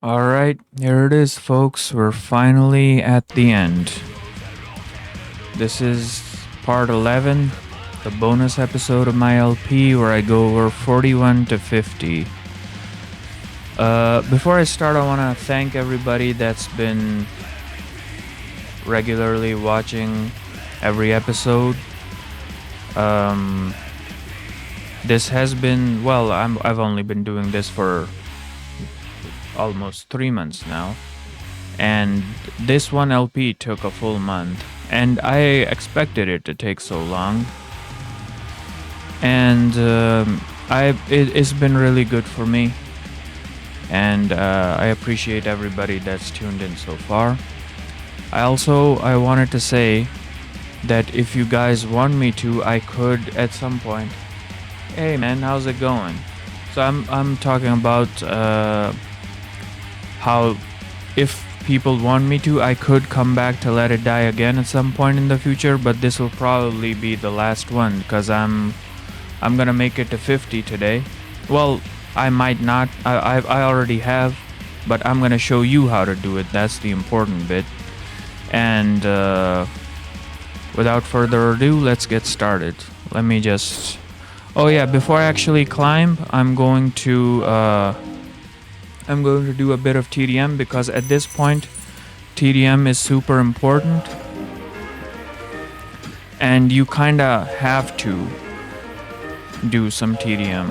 Alright, here it is, folks. We're finally at the end. This is part 11, the bonus episode of my LP where I go over 41 to 50. Before I start, I want to thank everybody that's been regularly watching every episode. This has been, I've only been doing this for almost 3 months now, and this one LP took a full month, and I expected it to take so long, and it's been really good for me, and I appreciate everybody that's tuned in so far. I wanted to say that if you guys want me to, I could at some point. Hey man, how's it going? So I'm talking about how if people want me to, I could come back to Let It Die again at some point in the future, but this will probably be the last one because I'm gonna make it to 50 today. Well, I might not. I already have, but I'm gonna show you how to do it. That's the important bit. And without further ado, let's get started. Let me just. Oh yeah, before I actually climb, I'm going to do a bit of TDM because at this point, TDM is super important, and you kinda have to do some TDM.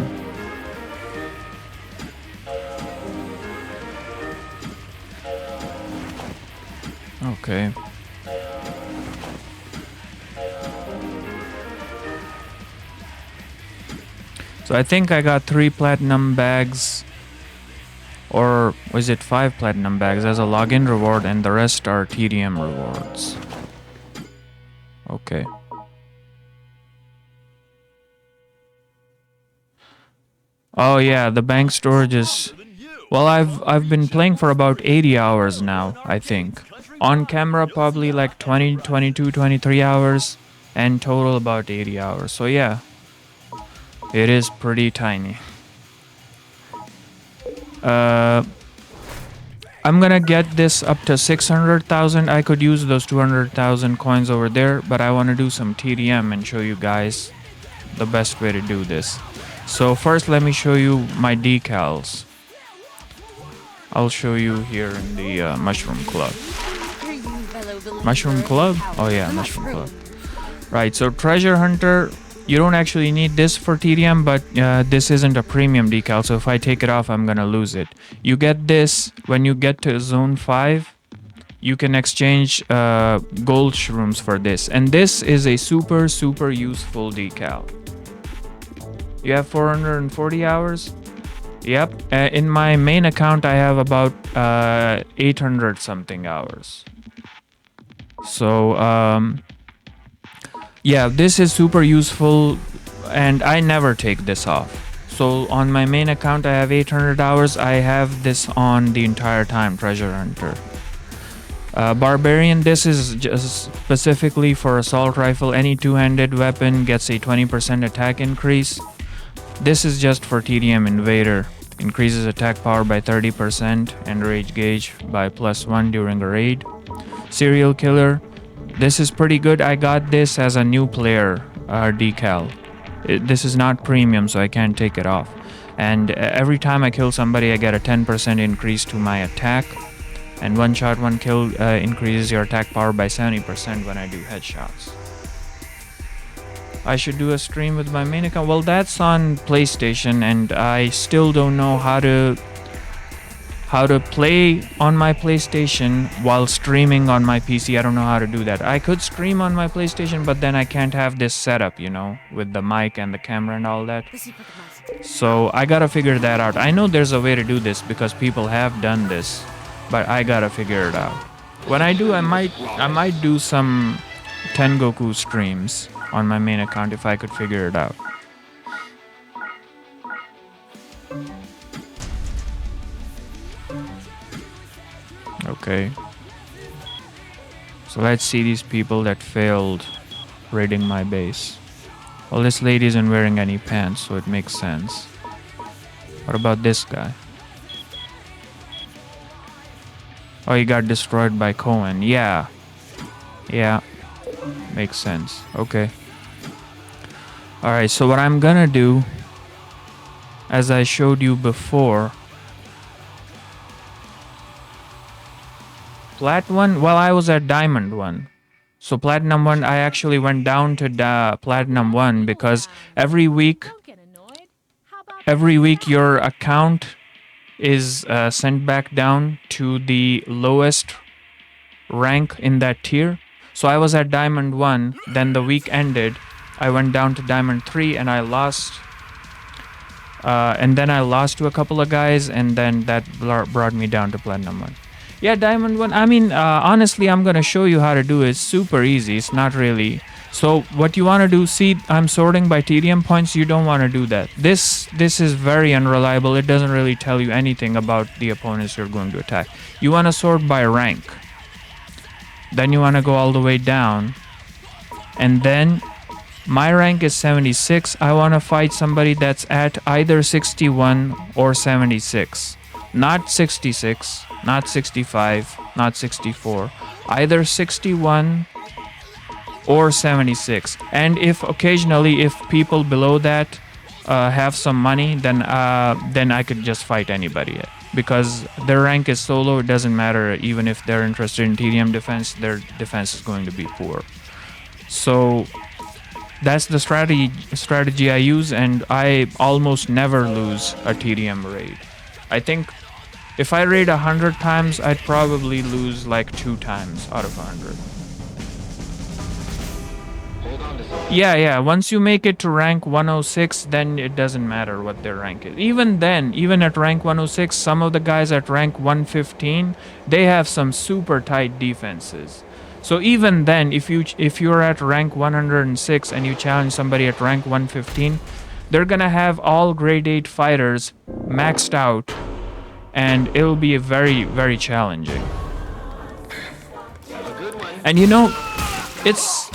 Okay. So I think I got 3 platinum bags, or was it 5 platinum bags as a login reward, and the rest are TDM rewards. Okay. Oh yeah, the bank storage is. Well, I've been playing for about 80 hours now, I think. On camera probably like 20, 22, 23 hours, and total about 80 hours. So yeah, it is pretty tiny. I'm gonna get this up to 600,000. I could use those 200,000 coins over there, but I want to do some TDM and show you guys the best way to do this. So first, let me show you my decals. I'll show you here in the Mushroom Club. Mushroom Club? Oh yeah, Mushroom Club. Right, so Treasure Hunter, you don't actually need this for TDM, but this isn't a premium decal, so if I take it off, I'm gonna lose it. You get this when you get to Zone 5. You can exchange gold shrooms for this, and this is a super useful decal. You have 440 hours? Yep. In my main account, I have about 800 something hours. So, yeah, this is super useful, and I never take this off. So on my main account, I have 800 hours. I have this on the entire time, Treasure Hunter. Barbarian, this is just specifically for assault rifle. Any two-handed weapon gets a 20% attack increase. This is just for TDM Invader. Increases attack power by 30% and rage gauge by +1 during a raid. Serial Killer. This is pretty good. I got this as a new player decal. This is not premium, so I can't take it off. And every time I kill somebody, I get a 10% increase to my attack. And one shot, one kill increases your attack power by 70% when I do headshots. I should do a stream with my main account. Well, that's on PlayStation, and I still don't know how to play on my PlayStation while streaming on my PC. I don't know how to do that. I could stream on my PlayStation, but then I can't have this setup, with the mic and the camera and all that. So I gotta figure that out. I know there's a way to do this because people have done this, but I gotta figure it out. When I do, I might do some Tengoku streams on my main account if I could figure it out. Okay. So let's see these people that failed raiding my base. Well, this lady isn't wearing any pants, so it makes sense. What about this guy? Oh, he got destroyed by Cohen. Yeah. Yeah. Makes sense. Okay. Alright, so what I'm gonna do, as I showed you before, Plat 1, well, I was at Diamond 1. So Platinum 1, I actually went down to Platinum 1 because every week your account is sent back down to the lowest rank in that tier. So I was at Diamond 1, then the week ended, I went down to Diamond 3 and I lost. And then I lost to a couple of guys, and then that brought me down to Platinum 1. Yeah, Diamond 1, I mean, honestly, I'm going to show you how to do it. It's super easy. It's not really... So what you want to do, see, I'm sorting by TDM points. You don't want to do that. This is very unreliable. It doesn't really tell you anything about the opponents you're going to attack. You want to sort by rank. Then you want to go all the way down. And then my rank is 76. I want to fight somebody that's at either 61 or 76. Not 66, not 65, not 64. Either 61 or 76. And if occasionally, if people below that have some money, then I could just fight anybody. Because their rank is so low, it doesn't matter. Even if they're interested in TDM defense, their defense is going to be poor. So that's the strategy I use, and I almost never lose a TDM raid. I think if I raid 100 times, I'd probably lose like 2 times out of 100. Yeah, once you make it to rank 106, then it doesn't matter what their rank is. Even then, even at rank 106, some of the guys at rank 115, they have some super tight defenses. So even then, if you're at rank 106 and you challenge somebody at rank 115, they're gonna have all grade 8 fighters maxed out, and it'll be very, very challenging. And you know, it's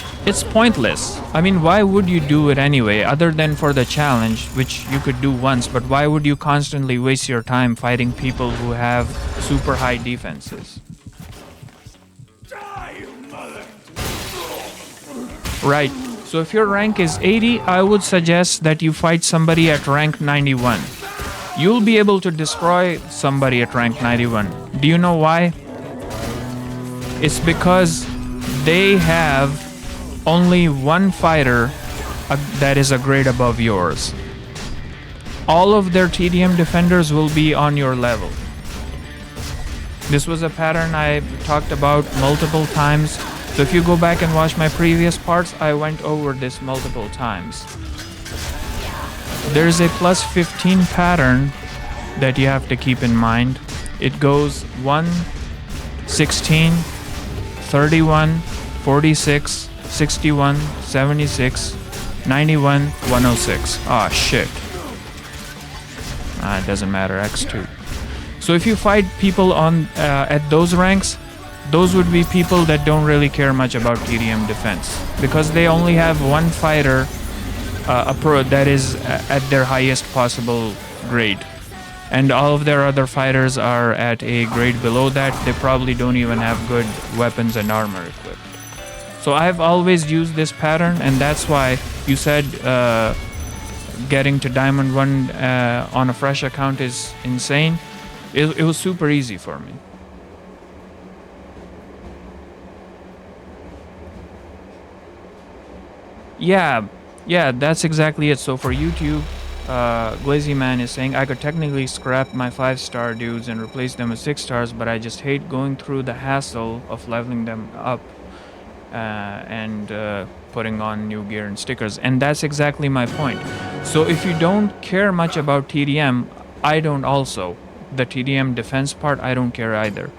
pointless. I mean, why would you do it anyway, other than for the challenge, which you could do once, but why would you constantly waste your time fighting people who have super high defenses? Right. So if your rank is 80, I would suggest that you fight somebody at rank 91. You'll be able to destroy somebody at rank 91. Do you know why? It's because they have only one fighter that is a grade above yours. All of their TDM defenders will be on your level. This was a pattern I talked about multiple times. So if you go back and watch my previous parts, I went over this multiple times. There's a plus 15 pattern that you have to keep in mind. It goes 1, 16, 31, 46, 61, 76, 91, 106. Ah, shit. It doesn't matter, X2. So if you fight people on at those ranks, those would be people that don't really care much about TDM defense, because they only have one fighter, a pro that is at their highest possible grade, and all of their other fighters are at a grade below that. They probably don't even have good weapons and armor equipped. So I've always used this pattern, and that's why you said getting to Diamond 1 on a fresh account is insane. It was super easy for me. Yeah, that's exactly it. So for YouTube, Glazy Man is saying, I could technically scrap my 5-star dudes and replace them with 6 stars, but I just hate going through the hassle of leveling them up and putting on new gear and stickers. And that's exactly my point. So if you don't care much about TDM, I don't also. The TDM defense part, I don't care either.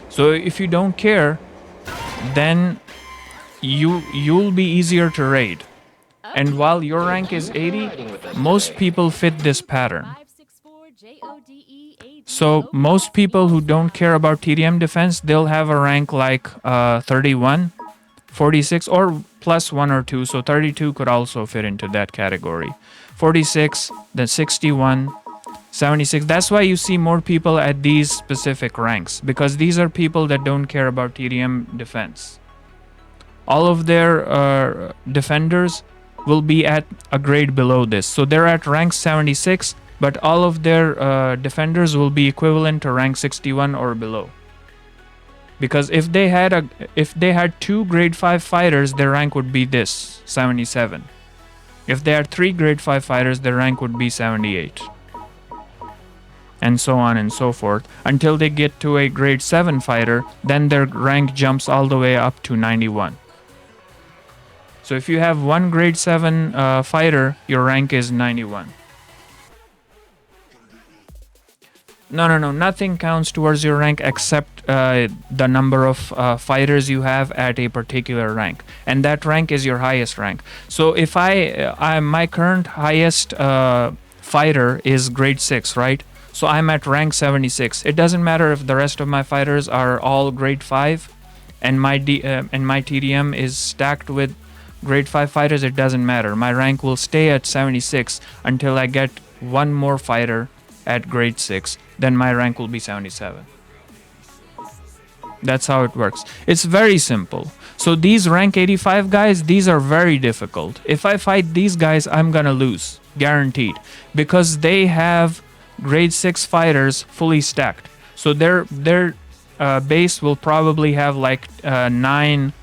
So if you don't care, then you'll be easier to raid. And while your rank is 80, most people fit this pattern. So most people who don't care about TDM defense, they'll have a rank like 31, 46, or plus 1 or 2. So 32 could also fit into that category. 46, then 61, 76. That's why you see more people at these specific ranks, because these are people that don't care about TDM defense. All of their defenders will be at a grade below this. So they're at rank 76, but all of their defenders will be equivalent to rank 61 or below. Because if they had 2 grade 5 fighters, their rank would be this, 77. If they had 3 grade 5 fighters, their rank would be 78. And so on and so forth, until they get to a grade 7 fighter, then their rank jumps all the way up to 91. So if you have 1 grade 7 fighter, your rank is 91. No. Nothing counts towards your rank except the number of fighters you have at a particular rank, and that rank is your highest rank. So if my current highest fighter is grade 6, right? So I'm at rank 76. It doesn't matter if the rest of my fighters are all grade 5, and my TDM is stacked with grade 5 fighters. It doesn't matter. My rank will stay at 76 until I get 1 more fighter at grade 6, then my rank will be 77. That's how it works. It's very simple. So these rank 85 guys, these are very difficult. If I fight these guys, I'm gonna lose, guaranteed, because they have grade 6 fighters fully stacked. So their base will probably have like 9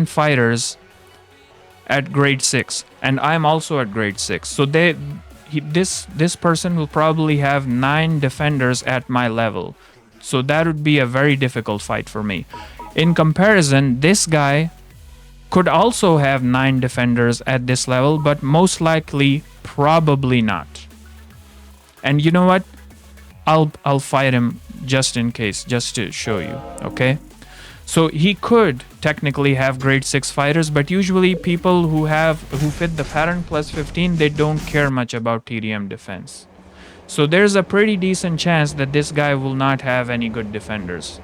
fighters at grade 6, and I'm also at grade 6. So this person will probably have 9 defenders at my level. So that would be a very difficult fight for me. In comparison, this guy could also have 9 defenders at this level, but most likely probably not. And you know what? I'll fight him just in case, just to show you, okay? So he could technically have grade 6 fighters, but usually people who fit the pattern plus 15, they don't care much about TDM defense. So there's a pretty decent chance that this guy will not have any good defenders.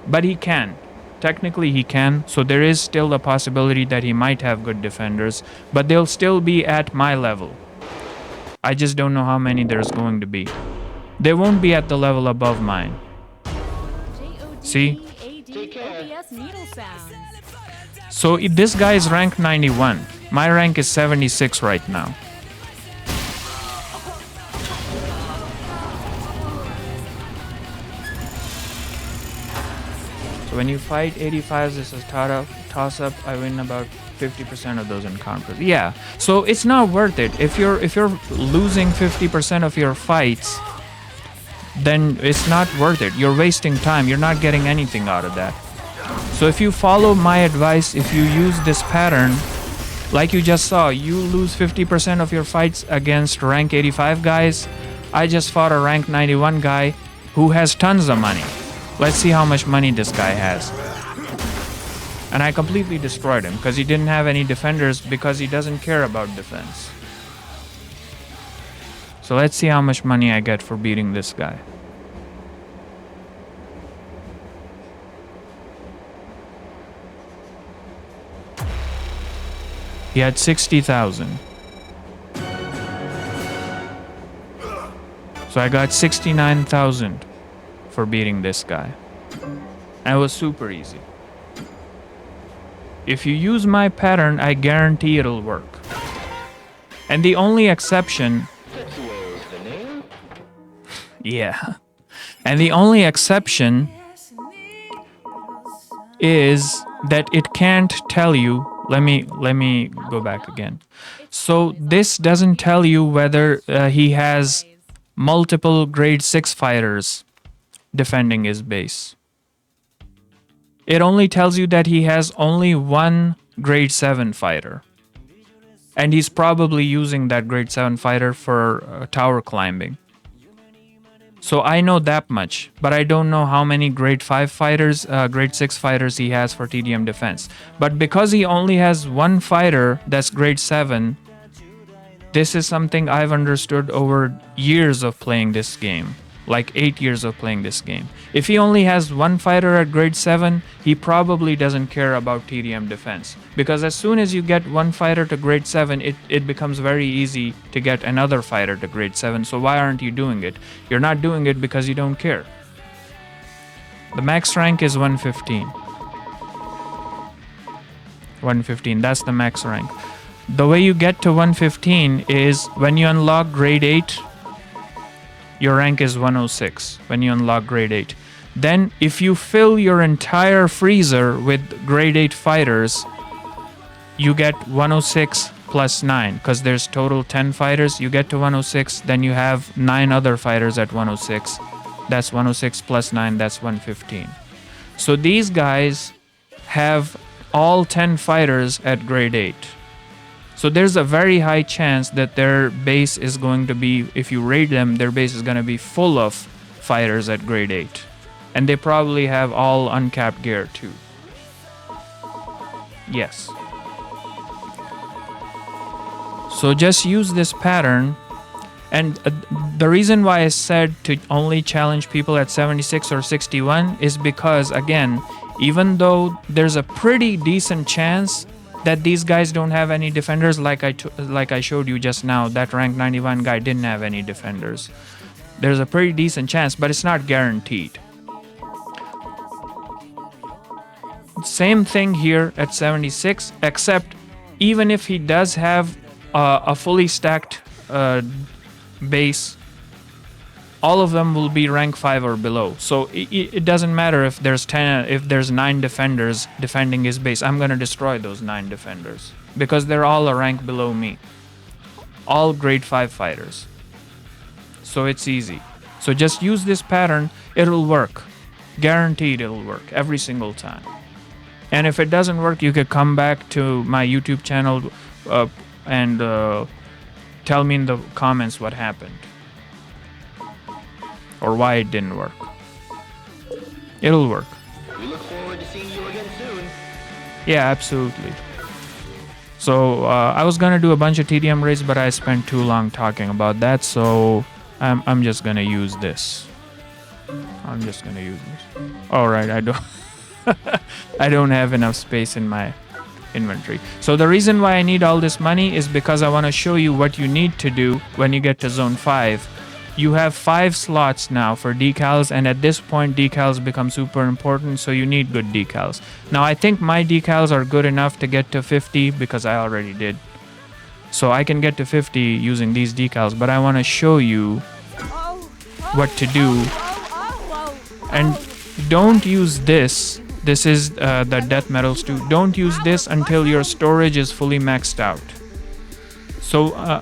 But he can. Technically he can, so there is still a possibility that he might have good defenders, but they'll still be at my level. I just don't know how many there's going to be. They won't be at the level above mine. See? So this guy is rank 91. My rank is 76 right now. So when you fight 85s, this is toss-up. I win about 50% of those encounters. Yeah. So it's not worth it. If you're losing 50% of your fights, then it's not worth it. You're wasting time. You're not getting anything out of that. So if you follow my advice, if you use this pattern, like you just saw, you lose 50% of your fights against rank 85 guys. I just fought a rank 91 guy who has tons of money. Let's see how much money this guy has. And I completely destroyed him because he didn't have any defenders, because he doesn't care about defense. So let's see how much money I get for beating this guy. He had 60,000. So I got 69,000 for beating this guy. And it was super easy. If you use my pattern, I guarantee it'll work. And the only exception... Yeah. And the only exception is that it can't tell you... Let me go back again. So this doesn't tell you whether he has multiple grade 6 fighters defending his base. It only tells you that he has only 1 grade 7 fighter. And he's probably using that grade 7 fighter for tower climbing. So I know that much, but I don't know how many grade 5 fighters, grade 6 fighters he has for TDM defense. But because he only has 1 fighter that's grade 7, this is something I've understood over years of playing this game. like 8 years of playing this game. If he only has one fighter at grade 7, he probably doesn't care about TDM defense. Because as soon as you get one fighter to grade 7, it becomes very easy to get another fighter to grade 7. So why aren't you doing it? You're not doing it because you don't care. The max rank is 115. 115, that's the max rank. The way you get to 115 is when you unlock grade 8, your rank is 106 when you unlock grade 8. Then if you fill your entire freezer with grade 8 fighters, you get 106 plus 9, because there's total 10 fighters. You get to 106, then you have 9 other fighters at 106. That's 106 plus 9, that's 115. So these guys have all 10 fighters at grade 8. So there's a very high chance that their base is going to be, if you raid them, their base is going to be full of fighters at grade 8. And they probably have all uncapped gear too. Yes. So just use this pattern. And the reason why I said to only challenge people at 76 or 61 is because, again, even though there's a pretty decent chance that these guys don't have any defenders, like I showed you just now, that rank 91 guy didn't have any defenders. There's a pretty decent chance, but it's not guaranteed. Same thing here at 76, except even if he does have a fully stacked base, all of them will be rank 5 or below. So it doesn't matter if there's 9 defenders defending his base. I'm gonna destroy those 9 defenders because they're all a rank below me. All grade 5 fighters. So it's easy. So just use this pattern, it'll work. Guaranteed it'll work every single time. And if it doesn't work, you could come back to my YouTube channel and tell me in the comments what happened. Or why it didn't work. It'll work. We look forward to seeing you again soon. Yeah, absolutely. So I was gonna do a bunch of TDM raids, but I spent too long talking about that, so I'm just gonna use this. I'm just gonna use this. Alright, I don't have enough space in my inventory. So the reason why I need all this money is because I want to show you what you need to do when you get to zone 5. You have 5 slots now for decals, and at this point decals become super important, so you need good decals. Now I think my decals are good enough to get to 50 because I already did. So I can get to 50 using these decals, but I want to show you what to do. And don't use this. This is the death metals too. Don't use this until your storage is fully maxed out. So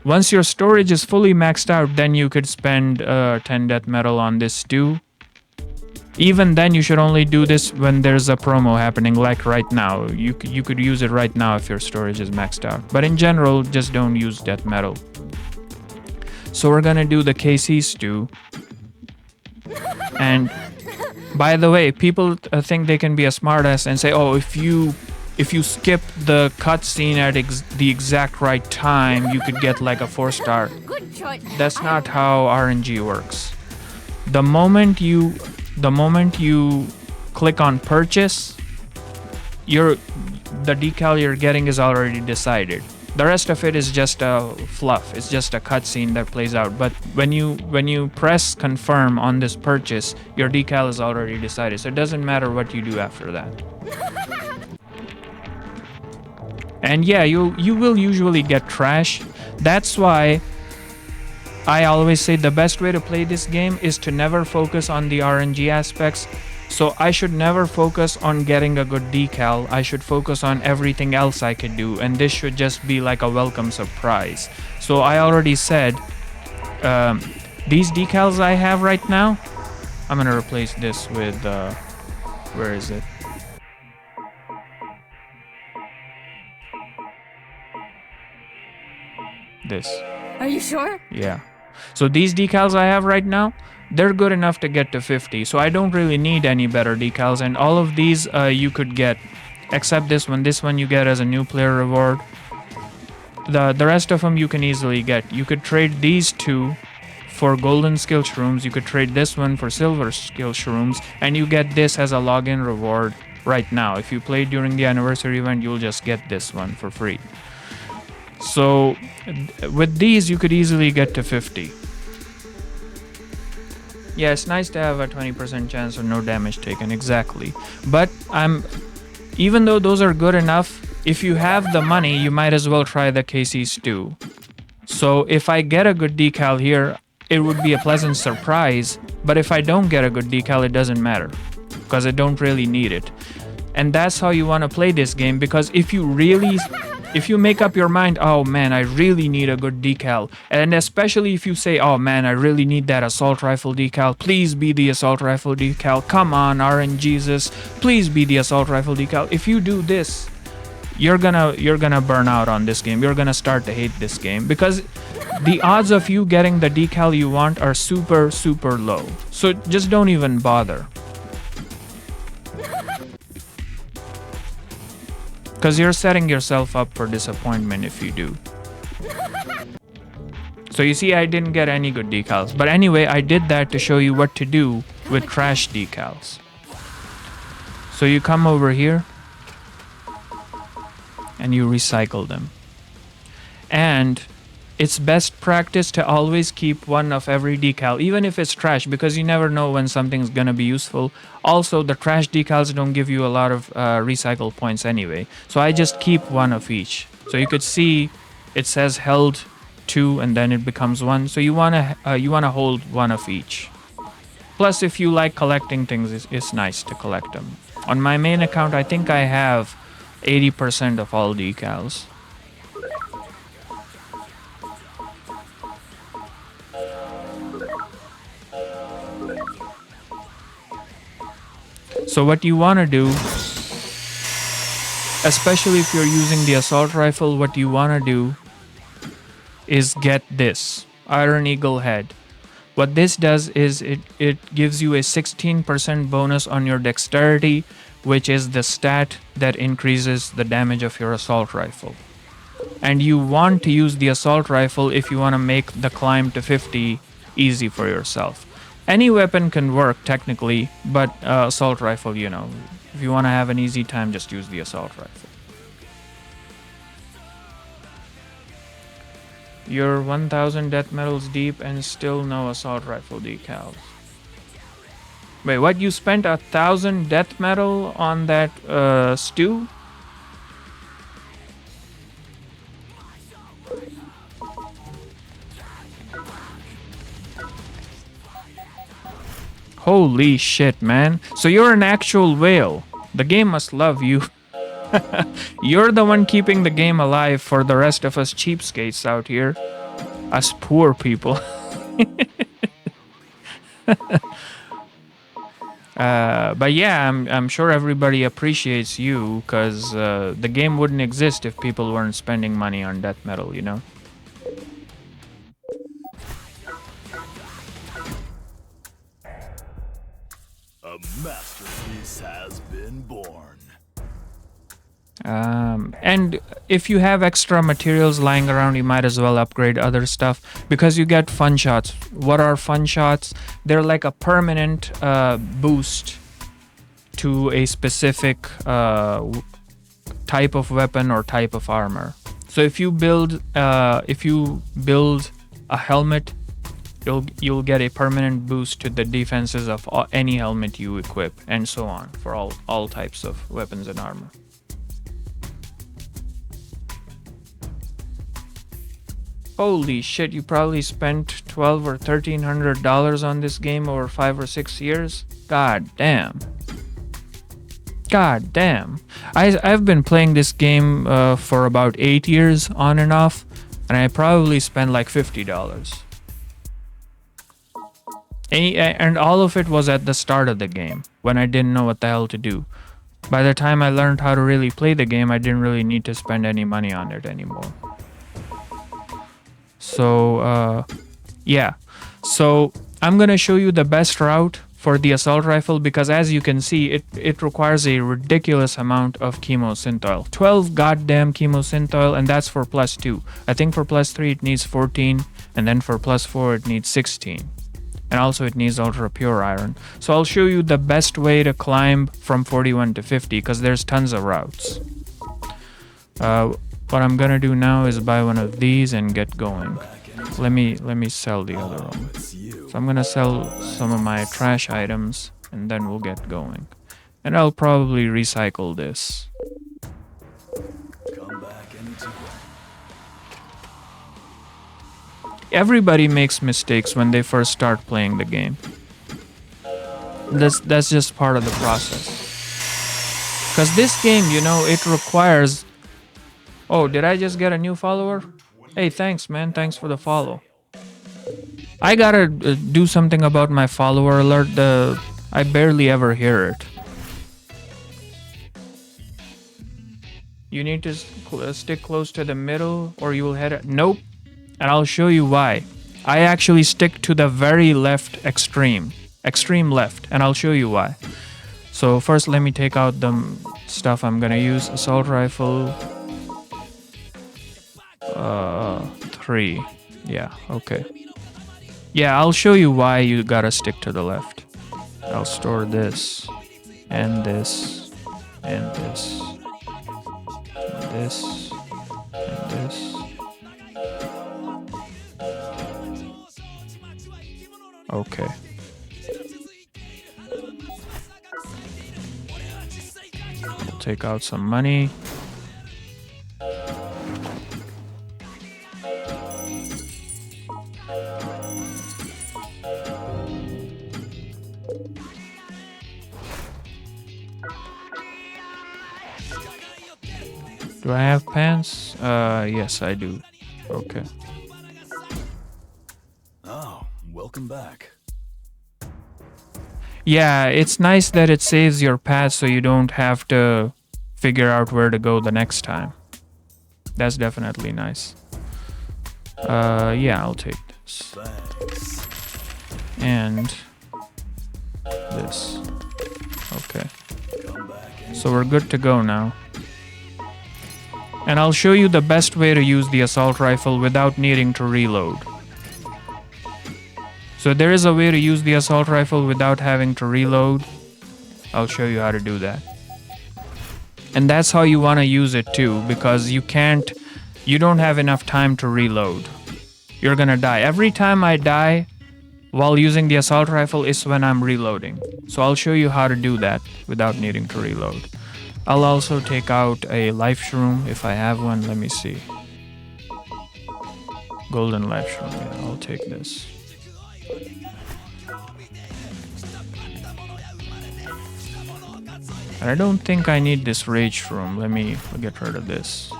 once your storage is fully maxed out, then you could spend 10 death metal on this too. Even then, you should only do this when there's a promo happening, like right now. You could use it right now if your storage is maxed out. But in general, just don't use death metal. So we're gonna do the KC stew. And by the way, people think they can be a smartass and say, oh, if you skip the cutscene at the exact right time, you could get like a 4-star. That's not how RNG works. The moment you click on purchase, the decal you're getting is already decided. The rest of it is just a fluff. It's just a cutscene that plays out. But when you press confirm on this purchase, your decal is already decided. So it doesn't matter what you do after that. And yeah, you will usually get trash. That's why I always say the best way to play this game is to never focus on the RNG aspects. So I should never focus on getting a good decal. I should focus on everything else I could do, and this should just be like a welcome surprise. So I already said these decals I have right now, I'm gonna replace this with where is it? This. Are you sure? Yeah. So these decals I have right now, they're good enough to get to 50. So I don't really need any better decals. And all of these you could get, except this one. This one you get as a new player reward. The rest of them you can easily get. You could trade these two for golden skill shrooms, you could trade this one for silver skill shrooms, and you get this as a login reward right now. If you play during the anniversary event, you'll just get this one for free. So with these, you could easily get to 50. Yeah, it's nice to have a 20% chance of no damage taken, exactly. But even though those are good enough, if you have the money, you might as well try the KC Stew. So if I get a good decal here, it would be a pleasant surprise. But if I don't get a good decal, it doesn't matter, because I don't really need it. And that's how you want to play this game, because if you make up your mind, oh man, I really need a good decal, and especially if you say, oh man, I really need that assault rifle decal, please be the assault rifle decal, come on RNGesus, please be the assault rifle decal. If you do this, you're gonna burn out on this game. You're gonna start to hate this game, because the odds of you getting the decal you want are super, super low. So just don't even bother, because you're setting yourself up for disappointment if you do. So you see, I didn't get any good decals. But anyway, I did that to show you what to do with trash decals. So you come over here and you recycle them. And it's best practice to always keep one of every decal, even if it's trash, because you never know when something's gonna be useful. Also, the trash decals don't give you a lot of recycle points anyway. So I just keep one of each. So you could see it says held 2 and then it becomes 1. So you wanna hold one of each. Plus, if you like collecting things, it's nice to collect them. On my main account, I think I have 80% of all decals. So what you want to do, especially if you're using the assault rifle, what you want to do is get this Iron Eagle head. What this does is it gives you a 16% bonus on your dexterity, which is the stat that increases the damage of your assault rifle. And you want to use the assault rifle if you want to make the climb to 50 easy for yourself. Any weapon can work technically, but assault rifle, you know, if you want to have an easy time, just use the assault rifle. You're 1,000 death medals deep and still no assault rifle decals. Wait, what? You spent 1,000 death medal on that stew? Holy shit, man. So you're an actual whale. The game must love you. You're the one keeping the game alive for the rest of us cheapskates out here. Us poor people. But yeah, I'm sure everybody appreciates you, because the game wouldn't exist if people weren't spending money on death metal, you know? A masterpiece has been born. And if you have extra materials lying around, you might as well upgrade other stuff, because you get fun shots. What are fun shots? They're like a permanent boost to a specific type of weapon or type of armor. So if you build a helmet, you'll get a permanent boost to the defenses of any helmet you equip, and so on for all types of weapons and armor. Holy shit, you probably spent $1,200 or $1,300 on this game over 5 or 6 years? God damn. God damn. I've been playing this game for about 8 years on and off, and I probably spent like $50. And all of it was at the start of the game, when I didn't know what the hell to do. By the time I learned how to really play the game, I didn't really need to spend any money on it anymore. So, yeah. So, I'm gonna show you the best route for the assault rifle, because as you can see, it requires a ridiculous amount of chemosynth 12 goddamn chemosynth, and that's for +2. I think for +3 it needs 14, And then for +4, it needs 16. And also it needs ultra pure iron. So I'll show you the best way to climb from 41 to 50 because there's tons of routes. What I'm gonna do now is buy one of these and get going. Let me sell the other one. So I'm gonna sell some of my trash items and then we'll get going. And I'll probably recycle this. Everybody makes mistakes when they first start playing the game. That's just part of the process. Because this game, you know, it requires... Oh, did I just get a new follower? Hey, thanks, man. Thanks for the follow. I gotta do something about my follower alert. I barely ever hear it. You need to stick close to the middle or you will head... Nope. And I'll show you why. I actually stick to the very left extreme left, and I'll show you why. So first let me take out the stuff I'm gonna use. Assault rifle 3. Yeah, okay. Yeah, I'll show you why you gotta stick to the left. I'll store this and this and this and this and this. Okay. I'll take out some money. Do I have pants? Yes, I do. Okay. Oh, welcome back. Yeah, it's nice that it saves your path so you don't have to figure out where to go the next time. That's definitely nice. Yeah, I'll take this. Thanks. And this. Okay. Come back and So we're good to go now. And I'll show you the best way to use the assault rifle without needing to reload. So there is a way to use the assault rifle without having to reload. I'll show you how to do that. And that's how you want to use it too, because you don't have enough time to reload. You're gonna die. Every time I die while using the assault rifle is when I'm reloading. So I'll show you how to do that without needing to reload. I'll also take out a life shroom if I have one. Let me see. Golden life shroom. Yeah, I'll take this. And I don't think I need this rage shroom. Let me get rid of this.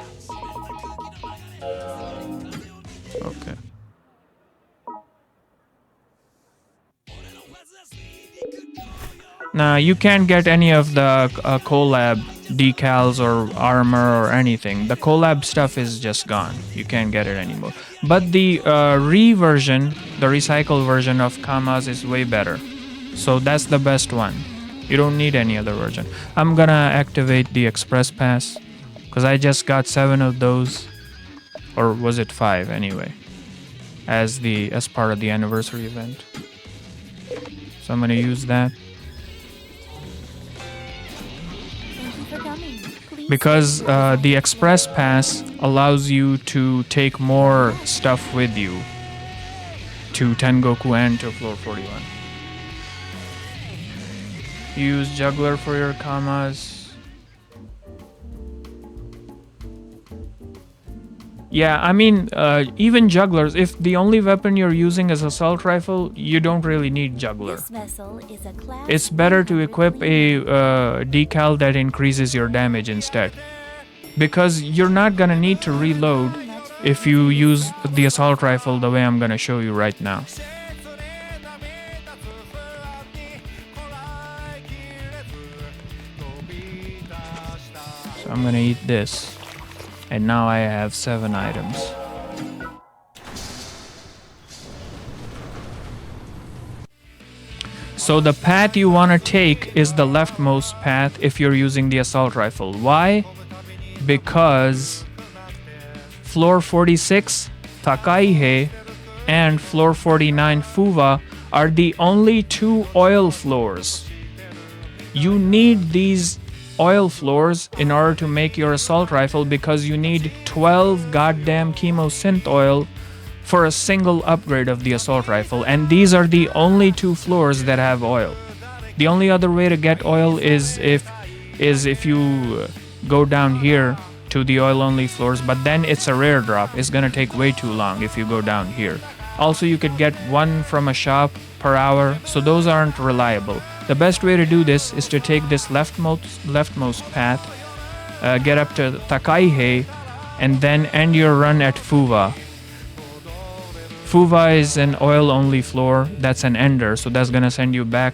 Okay. Now you can't get any of the collab decals or armor or anything. The collab stuff is just gone. You can't get it anymore. But the version, the recycled version of Kamas is way better. So that's the best one. You don't need any other version. I'm gonna activate the express pass because I just got 7 of those, or was it 5 anyway, as part of the anniversary event. So I'm gonna use that. Because the express pass allows you to take more stuff with you to Tengoku and to floor 41. Use juggler for your Kamas. Yeah, I mean, even jugglers, if the only weapon you're using is assault rifle, you don't really need juggler. It's better to equip a decal that increases your damage instead. Because you're not gonna need to reload if you use the assault rifle the way I'm gonna show you right now. So I'm gonna eat this. And now I have 7 items. So the path you want to take is the leftmost path if you're using the assault rifle. Why? Because floor 46, Takaihe, and floor 49 Fuva are the only 2 oil floors. You need these oil floors in order to make your assault rifle because you need 12 goddamn chemo synth oil for a single upgrade of the assault rifle, and these are the only 2 floors that have oil. The only other way to get oil is if you go down here to the oil only floors, but then it's a rare drop. It's gonna take way too long if you go down here. Also, you could get 1 from a shop per hour, so those aren't reliable. The best way to do this is to take this leftmost path, get up to Takaihe, and then end your run at Fuva. Fuva is an oil only floor. That's an ender, so that's gonna send you back.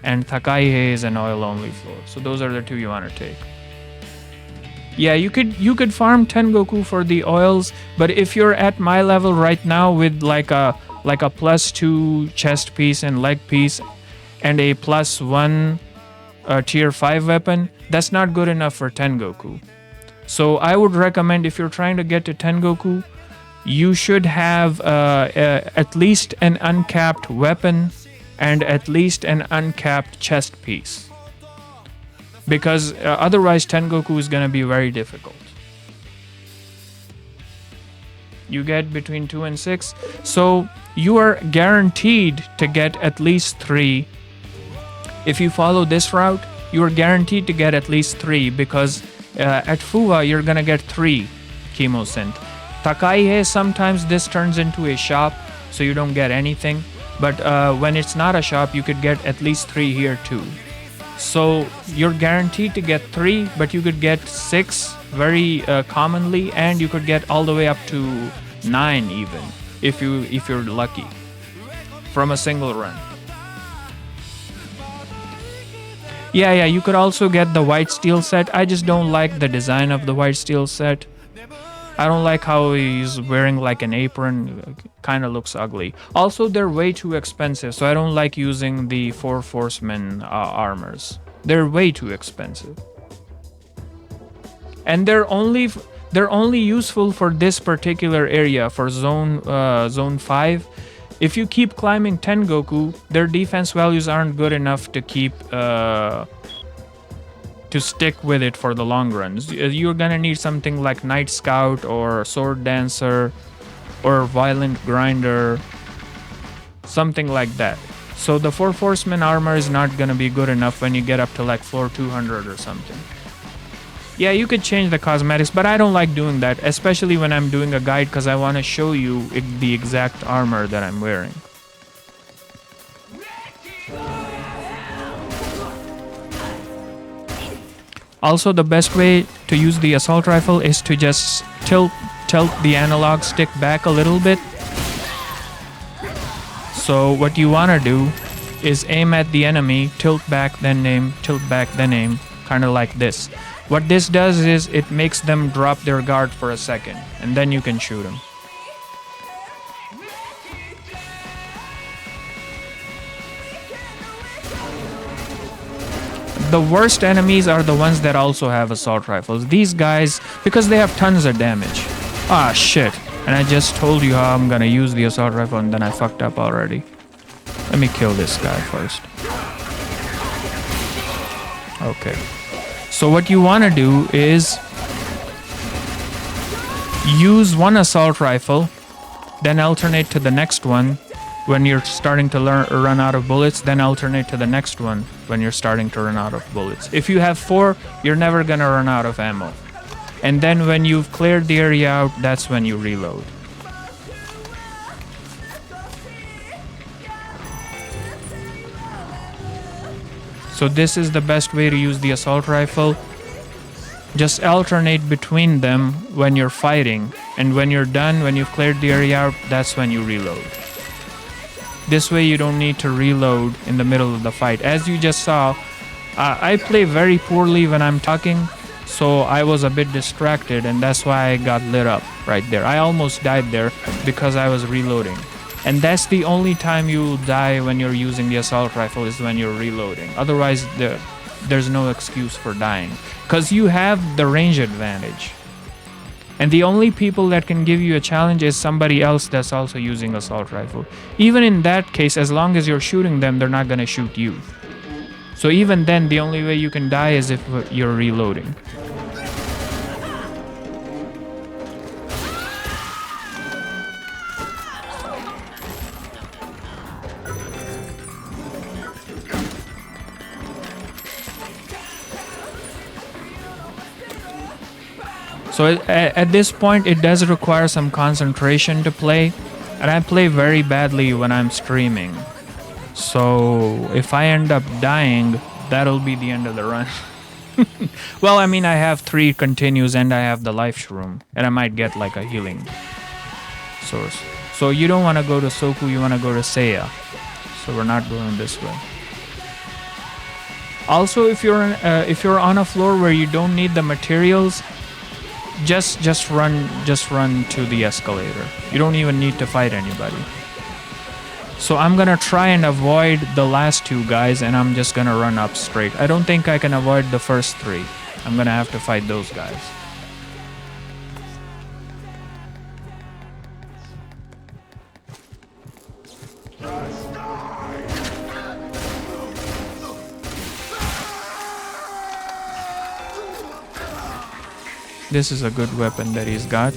And Takaihe is an oil only floor. So those are the 2 you want to take. Yeah, you could farm Tengoku for the oils, but if you're at my level right now with like a +2 chest piece and leg piece and a +1 tier 5 weapon, that's not good enough for Tengoku. So I would recommend, if you're trying to get to Tengoku, you should have at least an uncapped weapon and at least an uncapped chest piece. Because otherwise Tengoku is going to be very difficult. You get between 2 and 6. So you are guaranteed to get at least 3. If you follow this route, you are guaranteed to get at least 3 because at Fuwa you're going to get 3 chemo synth. Takaihe, sometimes this turns into a shop, so you don't get anything. But when it's not a shop, you could get at least 3 here too. So you're guaranteed to get 3, but you could get 6 very commonly, and you could get all the way up to 9 even if you're lucky from a single run. Yeah, you could also get the white steel set. I just don't like the design of the white steel set. I don't like how he's wearing like an apron. Kind of looks ugly. Also, they're way too expensive, so I don't like using the 4 Forcemen armors. They're way too expensive. And they're only useful for this particular area, for zone 5. If you keep climbing Tengoku, their defense values aren't good enough to keep to stick with it for the long runs. You're gonna need something like Night Scout or Sword Dancer or Violent Grinder, something like that. So the 4 Forcemen armor is not gonna be good enough when you get up to like floor 200 or something. Yeah, you could change the cosmetics, but I don't like doing that, especially when I'm doing a guide, because I want to show you the exact armor that I'm wearing. Also, the best way to use the assault rifle is to just tilt the analog stick back a little bit. So what you want to do is aim at the enemy, tilt back, then aim, tilt back, then aim, kind of like this. What this does is it makes them drop their guard for a second, and then you can shoot them. The worst enemies are the ones that also have assault rifles. These guys, because they have tons of damage. Ah, shit. And I just told you how I'm gonna use the assault rifle, and then I fucked up already. Let me kill this guy first. Okay. So what you want to do is use one assault rifle, then alternate to the next one when you're starting to run out of bullets, then alternate to the next one when you're starting to run out of bullets. If you have 4, you're never going to run out of ammo. And then when you've cleared the area out, that's when you reload. So this is the best way to use the assault rifle. Just alternate between them when you're fighting, and when you're done, when you've cleared the area out, that's when you reload. This way you don't need to reload in the middle of the fight. As you just saw, I play very poorly when I'm talking, so I was a bit distracted, and that's why I got lit up right there. I almost died there because I was reloading. And that's the only time you'll die when you're using the assault rifle, is when you're reloading. Otherwise, there's no excuse for dying, because you have the range advantage. And the only people that can give you a challenge is somebody else that's also using assault rifle. Even in that case, as long as you're shooting them, they're not going to shoot you. So even then, the only way you can die is if you're reloading. So at this point, it does require some concentration to play, and I play very badly when I'm streaming. So if I end up dying, that'll be the end of the run. Well, I mean, I have 3 continues and I have the life shroom, and I might get like a healing source. So you don't want to go to Soku, you want to go to Seiya. So we're not going this way. Also, if you're on a floor where you don't need the materials, just run to the escalator. You don't even need to fight anybody. So I'm gonna try and avoid the last 2 guys, and I'm just gonna run up straight. I don't think I can avoid the first 3. I'm gonna have to fight those guys. This is a good weapon that he's got,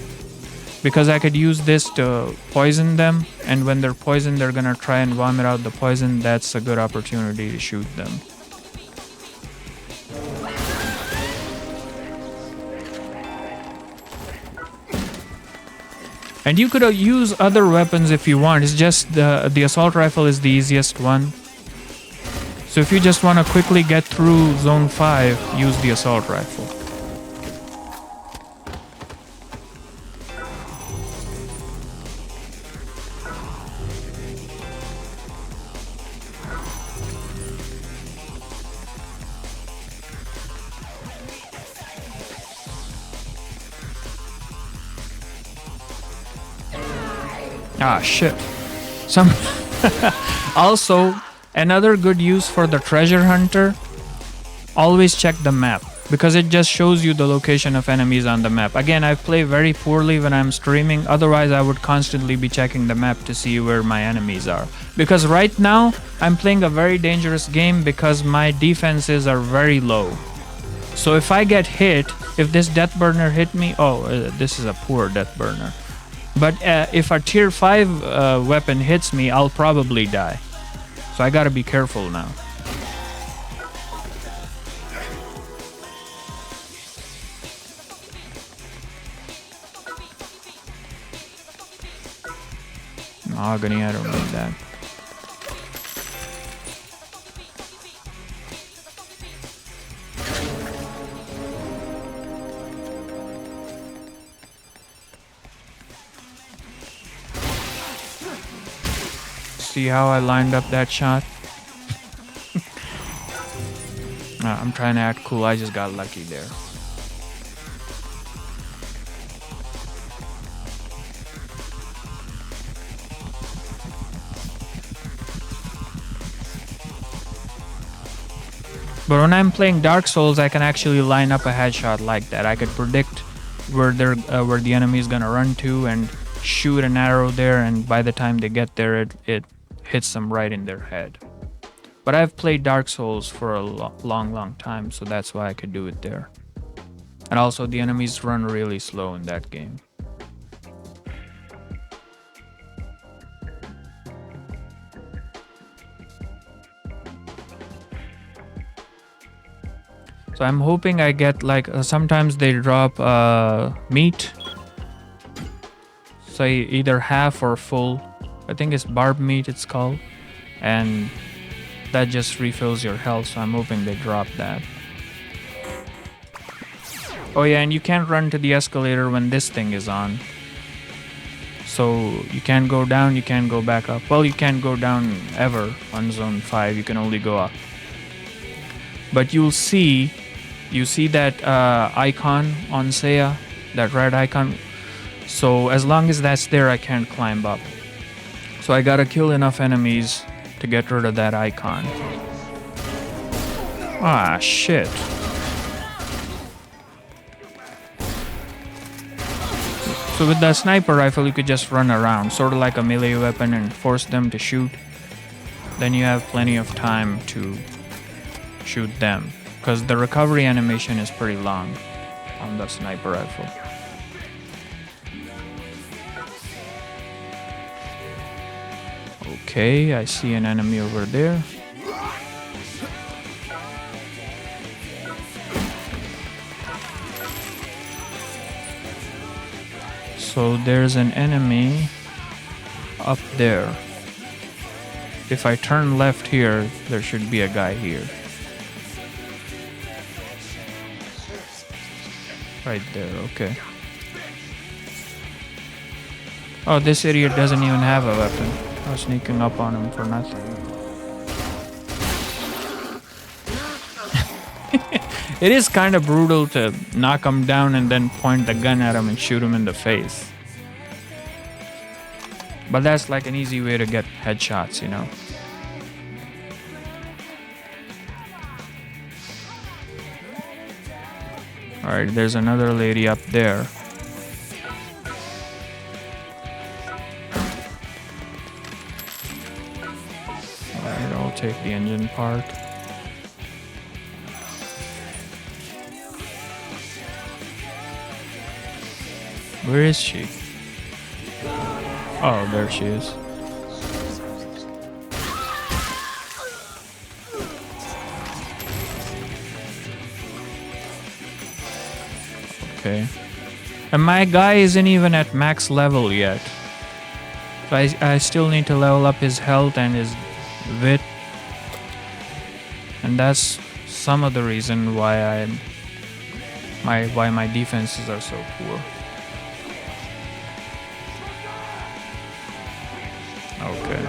because I could use this to poison them, and when they're poisoned, they're gonna try and vomit out the poison. That's a good opportunity to shoot them. And you could use other weapons if you want. It's just the assault rifle is the easiest one. So if you just want to quickly get through zone 5, use the assault rifle. Ah, shit. Some Also, another good use for the treasure hunter, always check the map, because it just shows you the location of enemies on the map. Again, I play very poorly when I'm streaming, otherwise I would constantly be checking the map to see where my enemies are. Because right now, I'm playing a very dangerous game because my defenses are very low. So if I get hit, if this death burner hit me, this is a poor death burner. But if a tier 5 weapon hits me, I'll probably die. So I gotta be careful now. Mahogany, I don't need that. See how I lined up that shot? I'm trying to act cool, I just got lucky there. But when I'm playing Dark Souls, I can actually line up a headshot like that. I could predict where the enemy is gonna run to and shoot an arrow there, and by the time they get there, it hits them right in their head. But I've played Dark Souls for a long time, so that's why I could do it there. And also, the enemies run really slow in that game. So I'm hoping I get sometimes they drop meat. Say either half or full. I think it's barb meat it's called. And that just refills your health, so I'm hoping they drop that. Oh yeah, and you can't run to the escalator when this thing is on. So you can't go down, you can't go back up. Well, you can't go down ever on zone 5, you can only go up. But you see that icon on Seiya, that red icon. So as long as that's there, I can't climb up. So I gotta kill enough enemies to get rid of that icon. Ah, shit. So with the sniper rifle, you could just run around, sort of like a melee weapon, and force them to shoot. Then you have plenty of time to shoot them, because the recovery animation is pretty long on the sniper rifle. Okay, I see an enemy over there. So there's an enemy up there. If I turn left here, there should be a guy here. Right there, okay. Oh, this idiot doesn't even have a weapon. I was sneaking up on him for nothing. It is kind of brutal to knock him down and then point the gun at him and shoot him in the face. But that's like an easy way to get headshots, you know? Alright, there's another lady up there. Alright, I'll take the engine part. Where is she? Oh, there she is. Okay. And my guy isn't even at max level yet. So I still need to level up his health and his wit. And that's some of the reason why my defenses are so poor. Okay.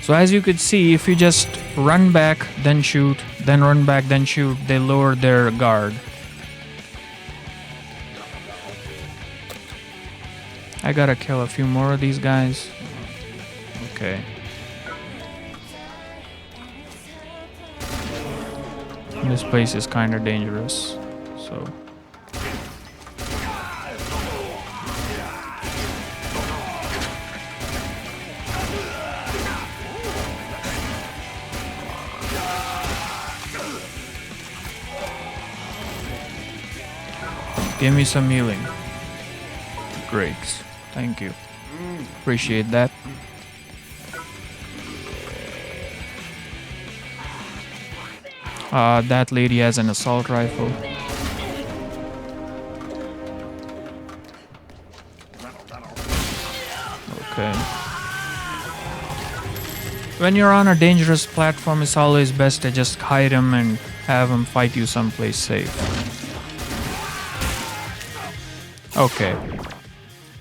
So as you could see, if you just run back, then shoot, then run back, then shoot, they lower their guard. I gotta kill a few more of these guys. Okay. This place is kind of dangerous, so... Give me some healing. Great. Thank you. Appreciate that. That lady has an assault rifle. Okay. When you're on a dangerous platform, it's always best to just hide them and have them fight you someplace safe. Okay.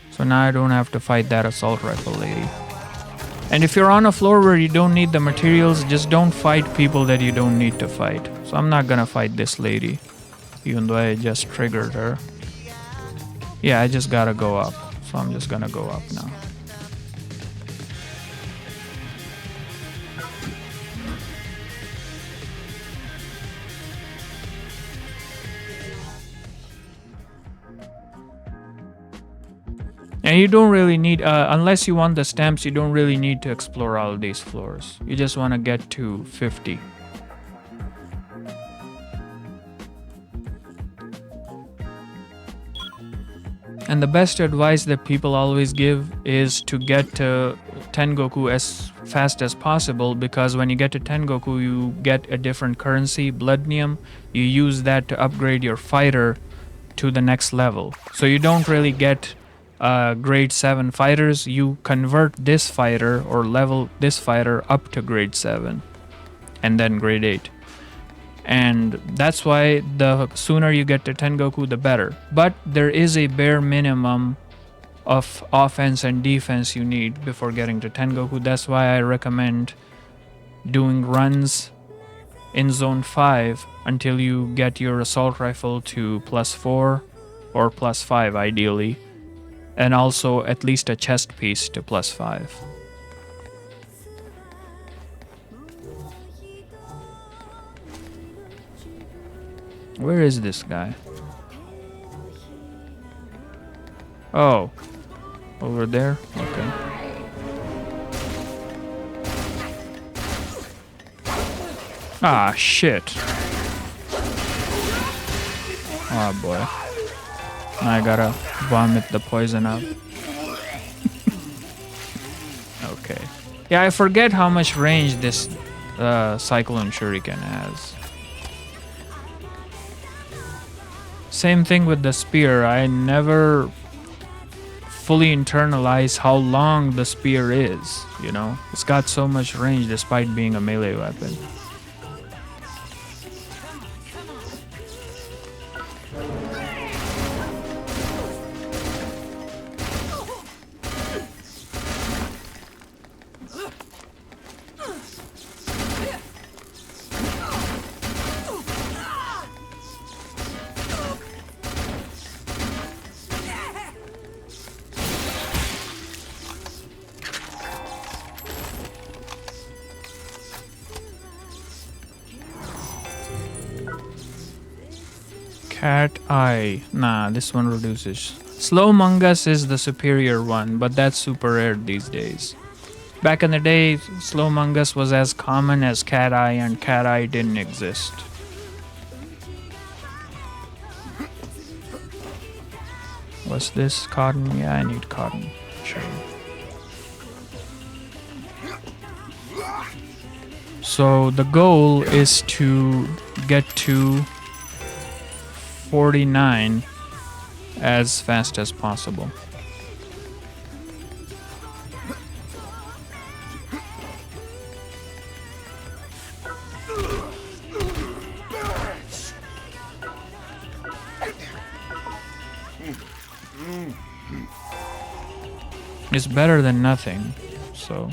So now I don't have to fight that assault rifle lady. And if you're on a floor where you don't need the materials, just don't fight people that you don't need to fight. So I'm not gonna fight this lady, even though I just triggered her. Yeah, I just gotta go up. So I'm just gonna go up now. And you don't really need, unless you want the stamps, you don't really need to explore all of these floors. You just want to get to 50. And the best advice that people always give is to get to Tengoku as fast as possible, because when you get to Tengoku, you get a different currency, Bloodnium. You use that to upgrade your fighter to the next level. So you don't really get grade 7 fighters. You convert this fighter or level this fighter up to grade 7 and then grade 8. And that's why the sooner you get to Tengoku, the better. But there is a bare minimum of offense and defense you need before getting to Tengoku. That's why I recommend doing runs in Zone 5 until you get your assault rifle to +4 or +5 ideally, and also at least a chest piece to +5. Where is this guy? Oh, over there? Okay. Ah, shit. Oh boy. I gotta vomit the poison out. Okay. Yeah, I forget how much range this Cyclone Shuriken has. Same thing with the spear. I never fully internalize how long the spear is, you know? It's got so much range despite being a melee weapon. Cat Eye. Nah, this one reduces. Slow Mungus is the superior one, but that's super rare these days. Back in the day, Slow Mungus was as common as Cat Eye, and Cat Eye didn't exist. What's this? Cotton? Yeah, I need cotton. Sure. So the goal is to get to 49 as fast as possible. It's better than nothing, so.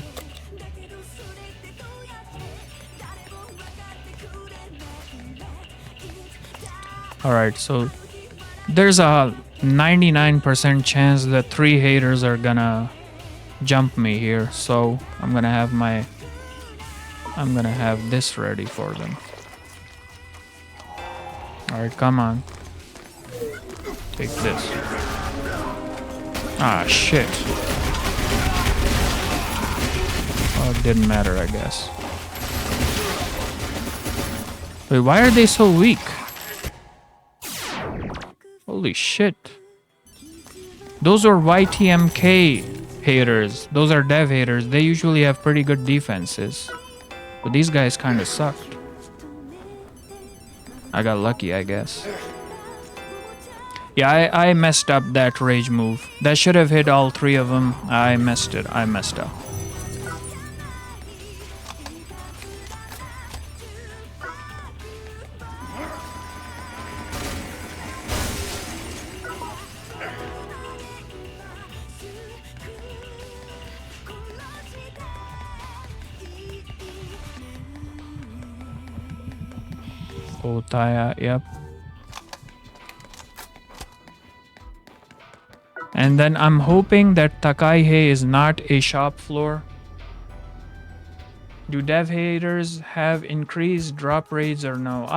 Alright, so there's a 99% chance that 3 haters are gonna jump me here, so I'm gonna have this ready for them. Alright, come on. Take this. Ah, shit. Oh, it didn't matter, I guess. Wait, why are they so weak? Holy shit. Those are YTMK haters. Those are dev haters. They usually have pretty good defenses. But these guys kind of sucked. I got lucky, I guess. Yeah, I messed up that rage move. That should have hit all 3 of them. I messed it. I messed up. Otaya, yep. And then I'm hoping that Takaihe is not a shop floor. Do dev haters have increased drop rates or no?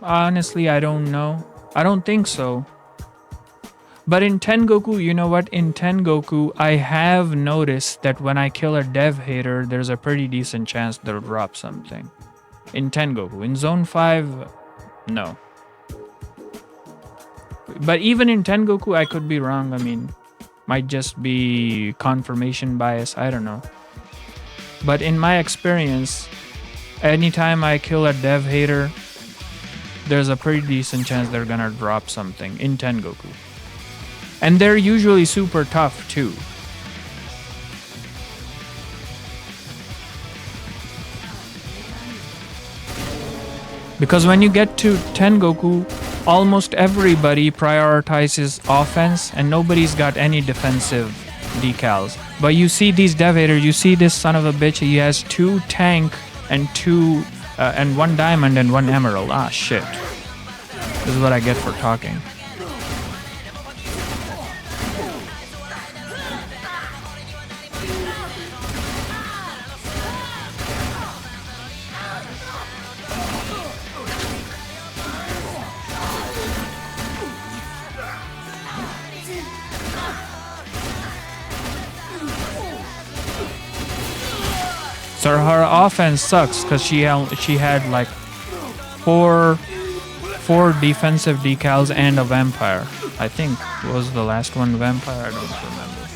Honestly, I don't know. I don't think so. But in Tengoku, you know what? In Tengoku, I have noticed that when I kill a dev hater, there's a pretty decent chance they'll drop something. In Tengoku. In Zone 5, no. But even in Tengoku, I could be wrong. I mean, might just be confirmation bias. I don't know. But in my experience, anytime I kill a dev hater, there's a pretty decent chance they're gonna drop something in Tengoku. And they're usually super tough too. Because when you get to Tengoku, almost everybody prioritizes offense and nobody's got any defensive decals. But you see these dev haters, you see this son of a bitch, he has 2 tank and 1 diamond and 1 emerald. Ah, shit. This is what I get for talking. So her offense sucks because she had like four defensive decals and a vampire. I think was the last one vampire. I don't remember.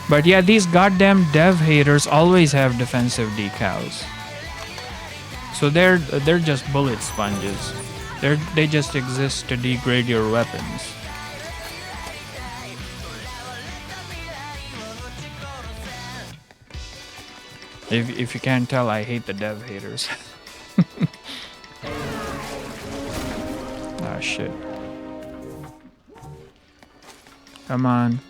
But yeah, these goddamn dev haters always have defensive decals. So they're just bullet sponges. They just exist to degrade your weapons. If you can't tell, I hate the dev haters. Ah, shit. Come on.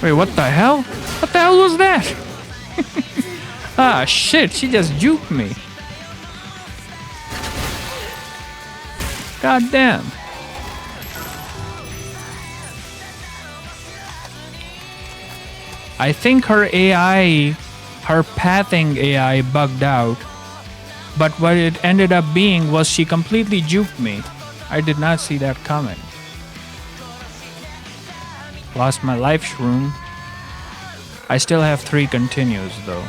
Wait, what the hell? What the hell was that? Ah, shit, she just juked me. God damn. I think her AI, her pathing AI bugged out. But what it ended up being was she completely juked me. I did not see that coming. Lost my life shroom. I still have 3 continues though.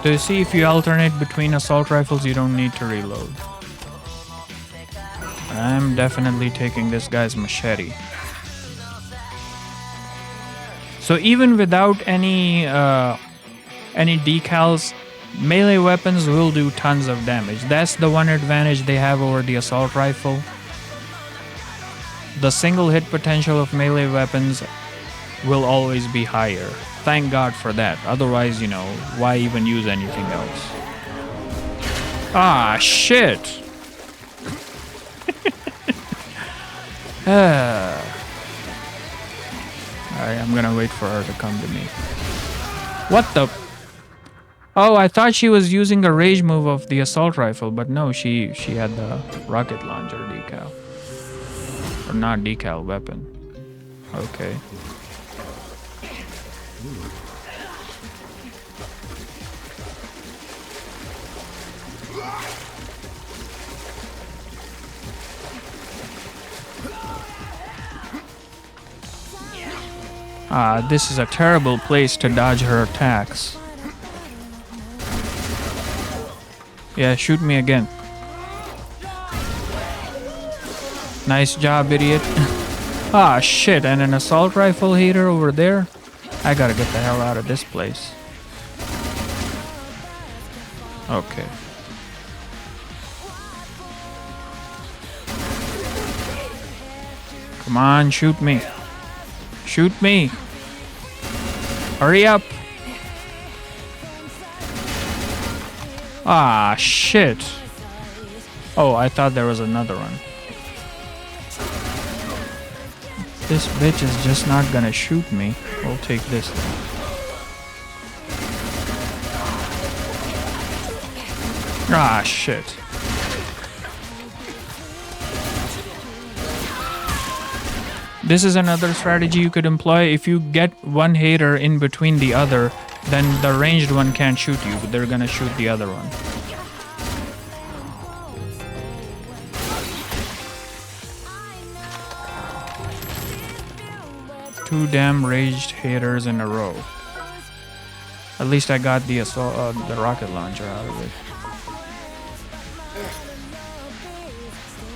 To see if you alternate between assault rifles, you don't need to reload. I'm definitely taking this guy's machete. So even without any decals, melee weapons will do tons of damage. That's the one advantage they have over the assault rifle. The single hit potential of melee weapons will always be higher. Thank God for that. Otherwise, you know, why even use anything else? Ah, shit. Alright, I'm gonna wait for her to come to me. What the? Oh, I thought she was using a rage move of the assault rifle, but no, she had the rocket launcher decal. Or not decal, weapon. Okay. Ah, this is a terrible place to dodge her attacks. Yeah, shoot me again. Nice job, idiot. Ah, shit, and an assault rifle hater over there? I gotta get the hell out of this place. Okay. Come on, shoot me. Shoot me. Hurry up. Ah, shit. Oh, I thought there was another one. This bitch is just not gonna shoot me. We'll take this then. Ah, shit. This is another strategy you could employ. If you get one hater in between the other, then the ranged one can't shoot you, but they're gonna shoot the other one. Two damn raged haters in a row. At least I got the rocket launcher out of it.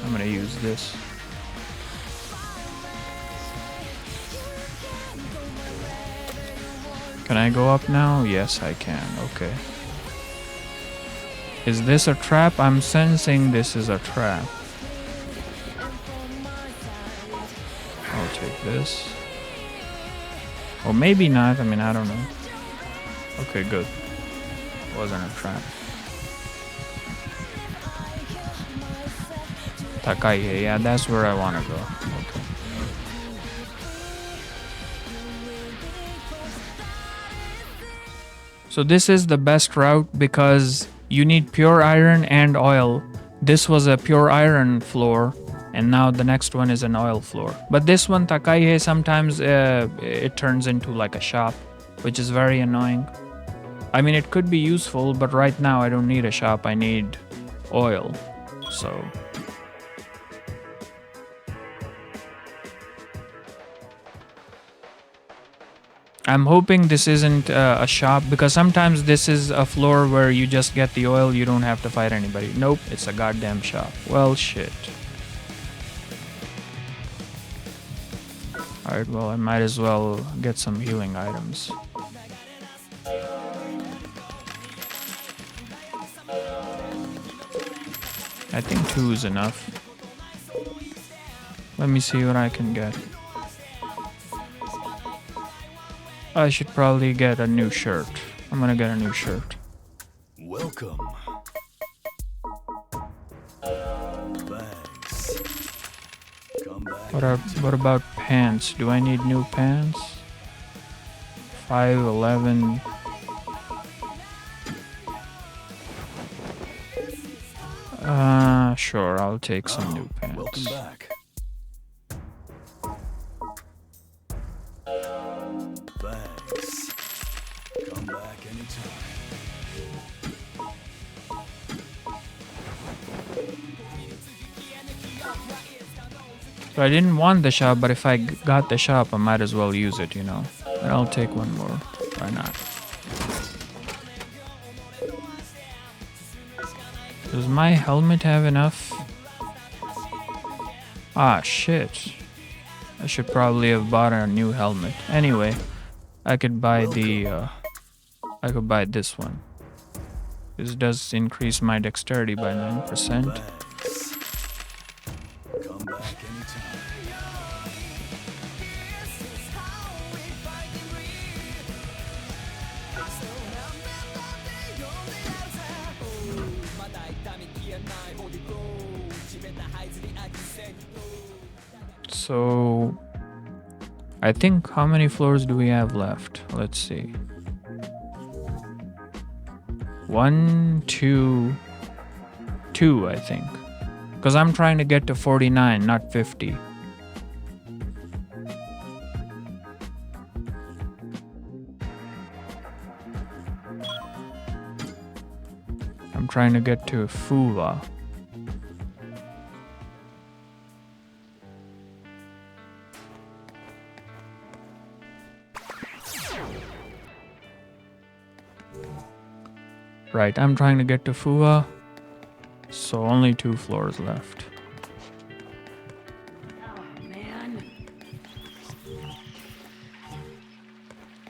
I'm gonna use this. Can I go up now? Yes, I can. Okay. Is this a trap? I'm sensing this is a trap. I'll take this. Or maybe not. I mean, I don't know. Okay, good. Wasn't a trap. Takai, yeah, that's where I want to go. Okay. So this is the best route because you need pure iron and oil. This was a pure iron floor, and now the next one is an oil floor. But this one, Takai, sometimes it turns into like a shop, which is very annoying. I mean, it could be useful, but right now I don't need a shop. I need oil. So I'm hoping this isn't a shop, because sometimes this is a floor where you just get the oil, you don't have to fight anybody. Nope, it's a goddamn shop. Well, shit. Alright, well, I might as well get some healing items. I think 2 is enough. Let me see what I can get. I should probably get a new shirt. I'm gonna get a new shirt. Welcome. Thanks. Come back. What about pants? Do I need new pants? 5'11". Sure, I'll take some new pants. Welcome back. Thanks. Come back anytime. So I didn't want the shop, but if I got the shop, I might as well use it, you know. And I'll take one more. Why not? Does my helmet have enough? Ah, shit. I should probably have bought a new helmet. Anyway, I could buy I could buy this one. This does increase my dexterity by 9%. Thanks. Come back anytime. So I think, how many floors do we have left? Let's see. 1, 2, 2, I think. Because I'm trying to get to 49, not 50. I'm trying to get to Fuwa. Right, I'm trying to get to Fuwa, so only 2 floors left.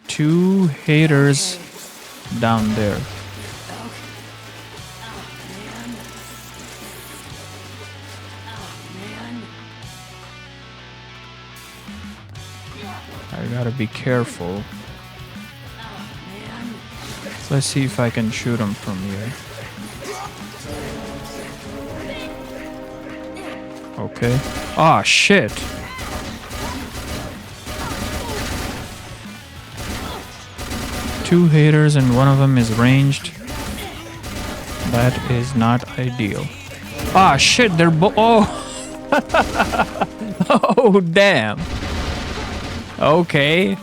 Two haters down there. I gotta be careful. Let's see if I can shoot him from here. Okay. Ah, shit. Two haters and one of them is ranged. That is not ideal. Ah, shit, they're oh! Oh, damn. Okay.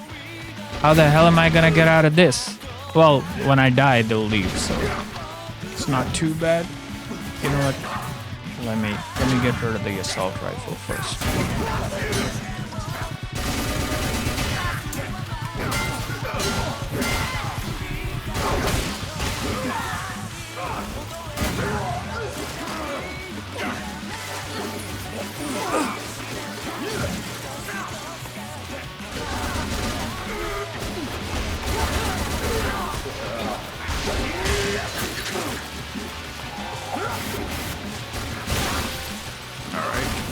How the hell am I gonna get out of this? Well, when I die, they'll leave, so it's not too bad. You know what? Let me get rid of the assault rifle first.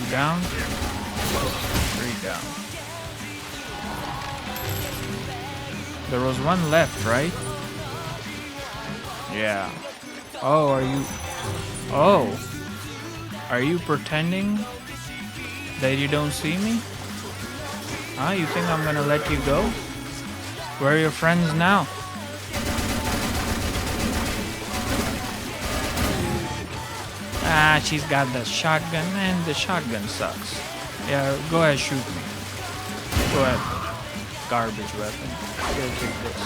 down. 3 down. There was one left, right? Yeah. Oh, are you... Oh. Are you pretending that you don't see me? Huh? You think I'm gonna let you go? Where are your friends now? Ah, she's got the shotgun, and the shotgun sucks. Yeah, go ahead, shoot me. Go ahead. Garbage weapon. Here, take this.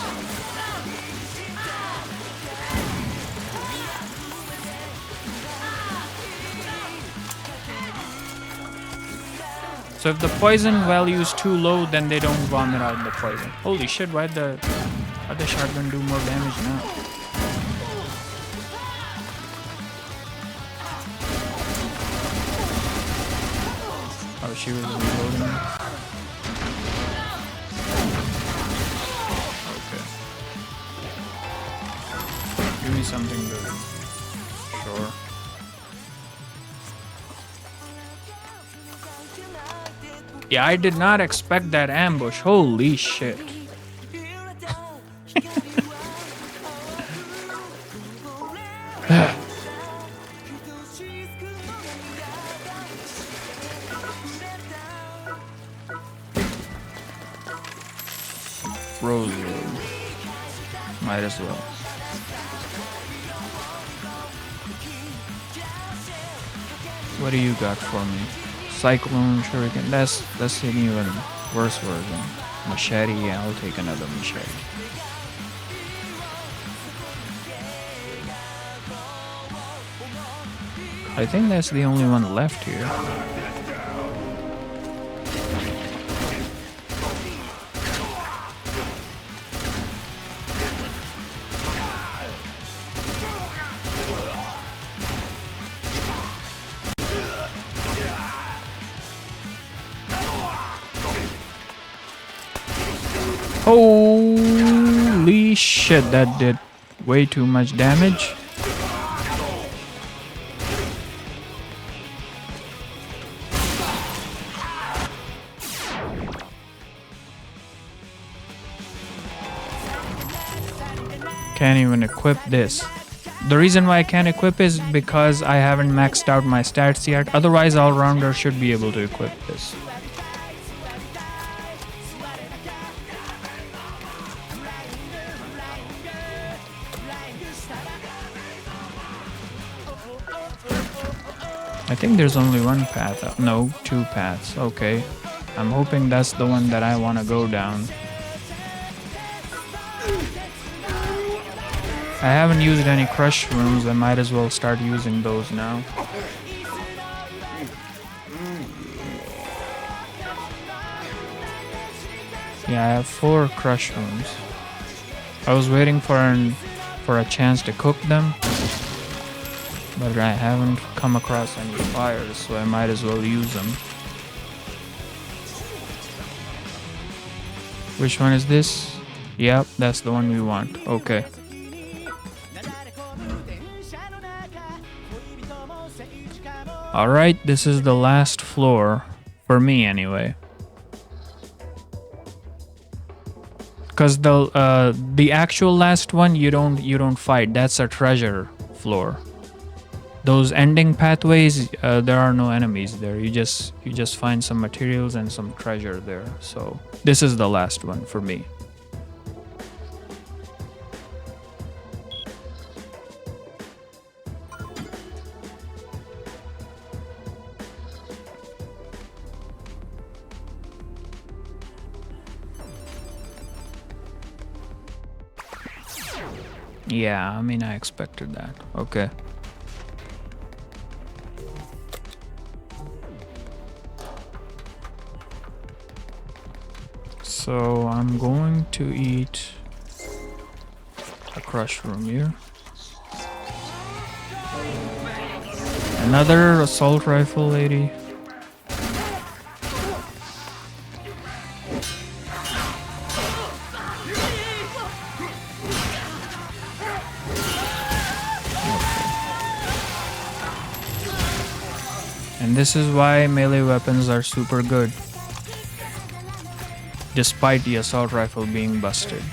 So if the poison value is too low, then they don't vomit out the poison. Holy shit, why'd the shotgun do more damage now? Oh, she was reloading. Okay. Give me something good. Sure. Yeah, I did not expect that ambush. Holy shit. Rose. Might as well. What do you got for me? Cyclone Shuriken. That's an even worse version. Machete. Yeah, I'll take another machete. I think that's the only one left here. Holy shit, that did way too much damage. Can't even equip this. The reason why I can't equip is because I haven't maxed out my stats yet. Otherwise, all-rounder should be able to equip this. I think there's only one path. No, 2 paths. Okay. I'm hoping that's the one that I want to go down. I haven't used any crush rooms. I might as well start using those now. Yeah, I have 4 crush rooms. I was waiting for a chance to cook them, but I haven't come across any fires, so I might as well use them. Which one is this? Yep, that's the one we want. Okay. Alright, this is the last floor. For me, anyway. Because the actual last one, you don't fight. That's a treasure floor. Those ending pathways, there are no enemies there. You just find some materials and some treasure there. So this is the last one for me. Yeah, I mean, I expected that. Okay. So I'm going to eat a crush room here. Another assault rifle lady. And And this is why melee weapons are super good, despite the assault rifle being busted.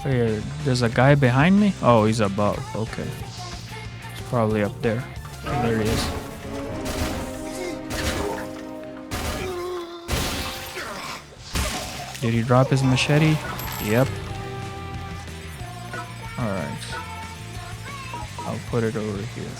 Here, there's a guy behind me? Oh, he's above. Okay. He's probably up there. There he is. Did he drop his machete? Yep. Alright. I'll put it over here.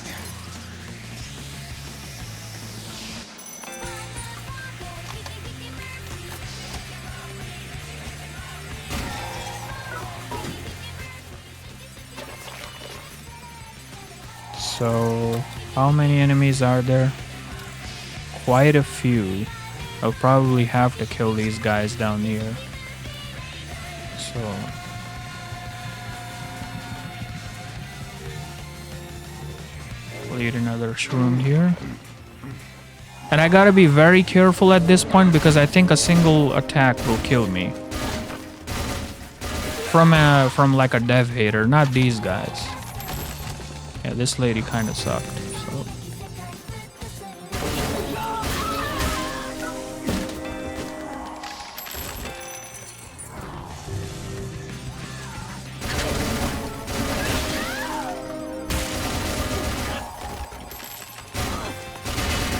So, how many enemies are there? Quite a few. I'll probably have to kill these guys down here. So... we'll eat another shroom here. And I gotta be very careful at this point because I think a single attack will kill me. From like a dev hater, not these guys. Yeah, this lady kind of sucked. So.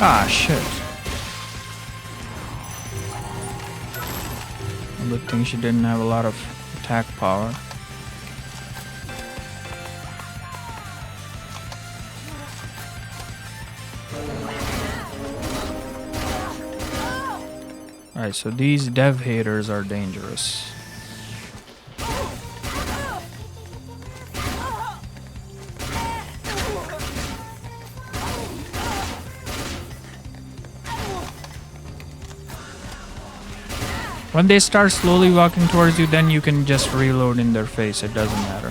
Ah, shit. Good thing she didn't have a lot of attack power. Alright, so these dev haters are dangerous. When they start slowly walking towards you, then you can just reload in their face, it doesn't matter.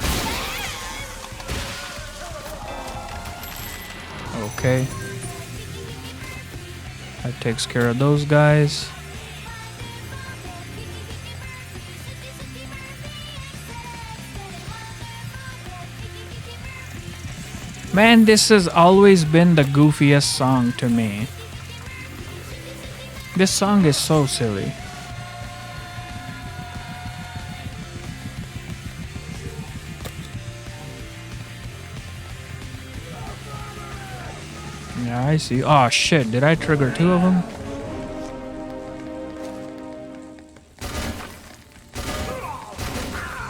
Okay. That takes care of those guys. Man, this has always been the goofiest song to me. This song is so silly. Yeah, I see. Oh shit, did I trigger two of them?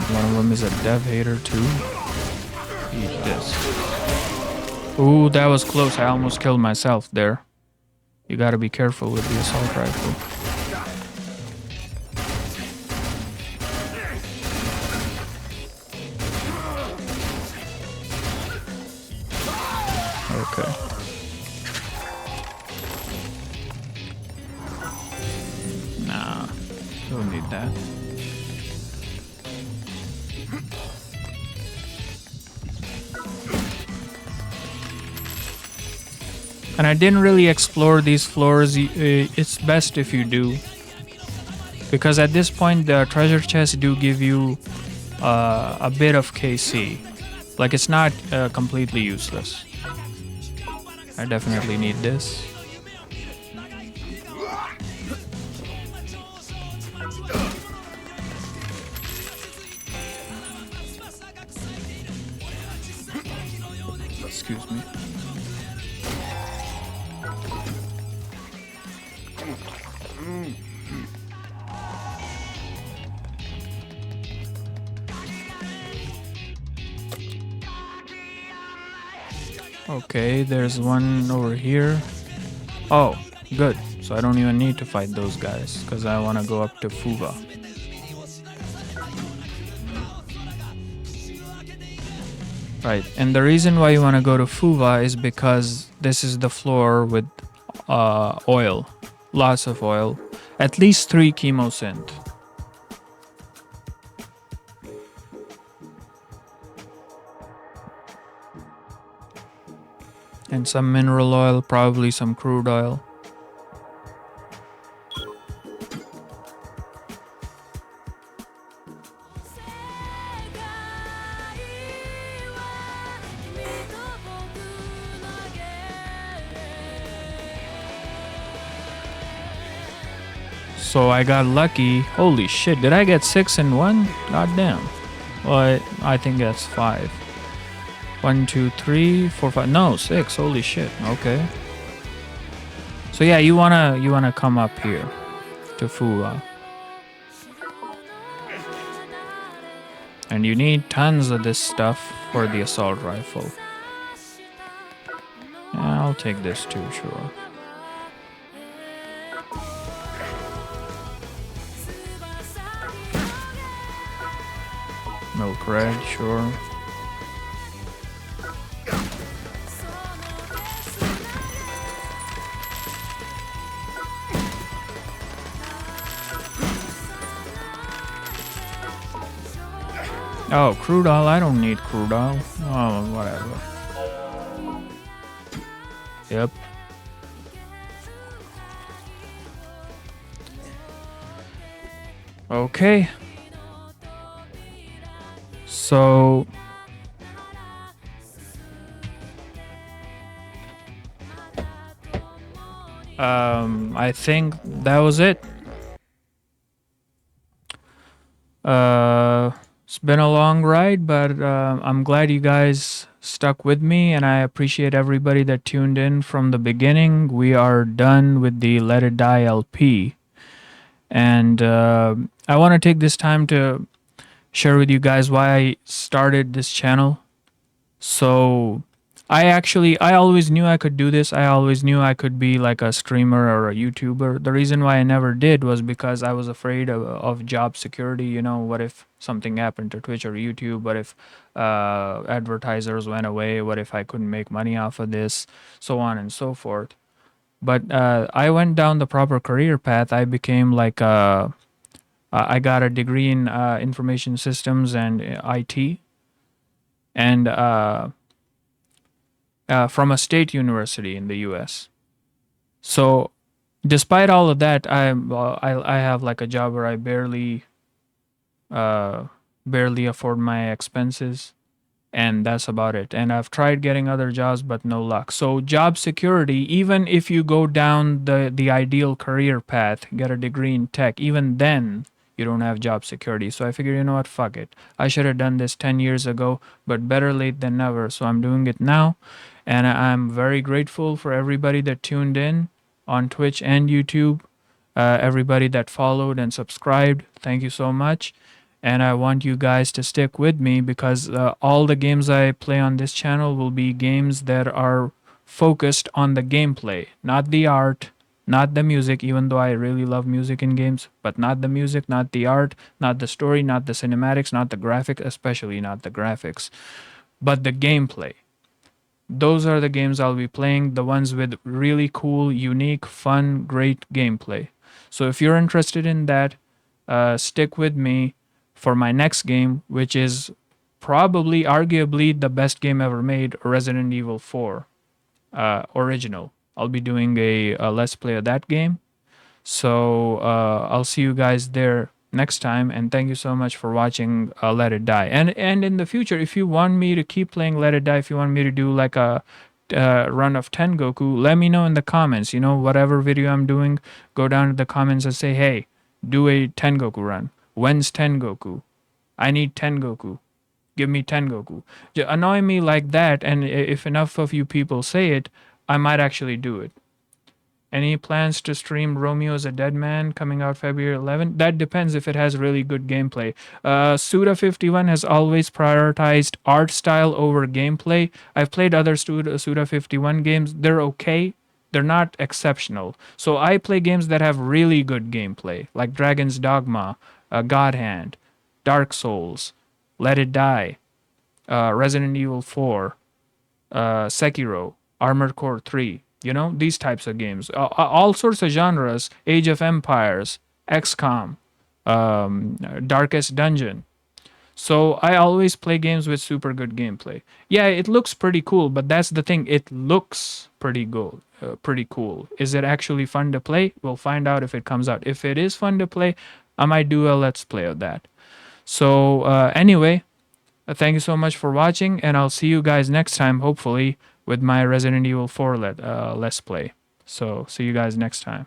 One of them is a dev hater too. Eat this. Ooh, that was close. I almost killed myself there. You gotta be careful with the assault rifle. Okay. Nah, don't need that. And I didn't really explore these floors. It's best if you do, because at this point the treasure chests do give you a bit of KC. Like, it's not completely useless. I definitely need this. Excuse me. Okay, there's one over here. Oh, good. So I don't even need to fight those guys, because I want to go up to Fuva. Right, and the reason why you want to go to Fuva is because this is the floor with oil. Lots of oil. At least 3 chemosynth. And some mineral oil, probably some crude oil. So I got lucky. Holy shit, did I get 6 in one? God damn. Well, I think that's 5. 1, 2, 3, 4, 5. No, 6. Holy shit. Okay. So yeah, you wanna come up here to Fuwa. And you need tons of this stuff for the assault rifle. Yeah, I'll take this too, sure. Milk red, sure. Oh, crude oil. I don't need crude oil. Oh, whatever. Yep. Okay. So I think that was it. It's been a long ride, but I'm glad you guys stuck with me, and I appreciate everybody that tuned in from the beginning. We are done with the Let It Die LP, and I want to take this time to share with you guys why I started this channel. So I always knew I could do this. I always knew I could be like a streamer or a YouTuber. The reason why I never did was because I was afraid of job security. You know, what if something happened to Twitch or YouTube? What if advertisers went away? What if I couldn't make money off of this? So on and so forth. But I went down the proper career path. I became like I got a degree in information systems and IT, and from a state university in the U.S. So, despite all of that, I have like a job where I barely afford my expenses, and that's about it. And I've tried getting other jobs, but no luck. So, job security, even if you go down the ideal career path, get a degree in tech, even then you don't have job security. So I figured, you know what, fuck it. I should have done this 10 years ago, but better late than never. So I'm doing it now. And I'm very grateful for everybody that tuned in on Twitch and YouTube, everybody that followed and subscribed. Thank you so much. And I want you guys to stick with me because all the games I play on this channel will be games that are focused on the gameplay, not the art, not the music, even though I really love music in games, but not the music, not the art, not the story, not the cinematics, not the graphic, especially not the graphics, but the gameplay. Those are the games I'll be playing, the ones with really cool, unique, fun, great gameplay. So if you're interested in that, stick with me for my next game, which is probably, arguably, the best game ever made, Resident Evil 4 original. I'll be doing a Let's Play of that game. So I'll see you guys there next time, and thank you so much for watching Let It Die. And in the future, if you want me to keep playing Let It Die, if you want me to do like a run of Tengoku, let me know in the comments. You know, whatever video I'm doing, go down to the comments and say, hey, do a Tengoku run. When's Tengoku? I need Tengoku. Give me Tengoku. Annoy me like that, and if enough of you people say it, I might actually do it. Any plans to stream Romeo as a Dead Man coming out February 11th? That depends if it has really good gameplay. Suda51 has always prioritized art style over gameplay. I've played other Suda51 games. They're okay. They're not exceptional. So I play games that have really good gameplay, like Dragon's Dogma, God Hand, Dark Souls, Let It Die, Resident Evil 4, Sekiro, Armored Core 3. You know, these types of games. All sorts of genres. Age of Empires, XCOM, Darkest Dungeon. So I always play games with super good gameplay. Yeah, it looks pretty cool, but that's the thing. It looks pretty good, pretty cool. Is it actually fun to play? We'll find out if it comes out. If it is fun to play, I might do a Let's Play of that. So anyway, thank you so much for watching, and I'll see you guys next time, hopefully, with my Resident Evil 4 Let's Play. So see you guys next time.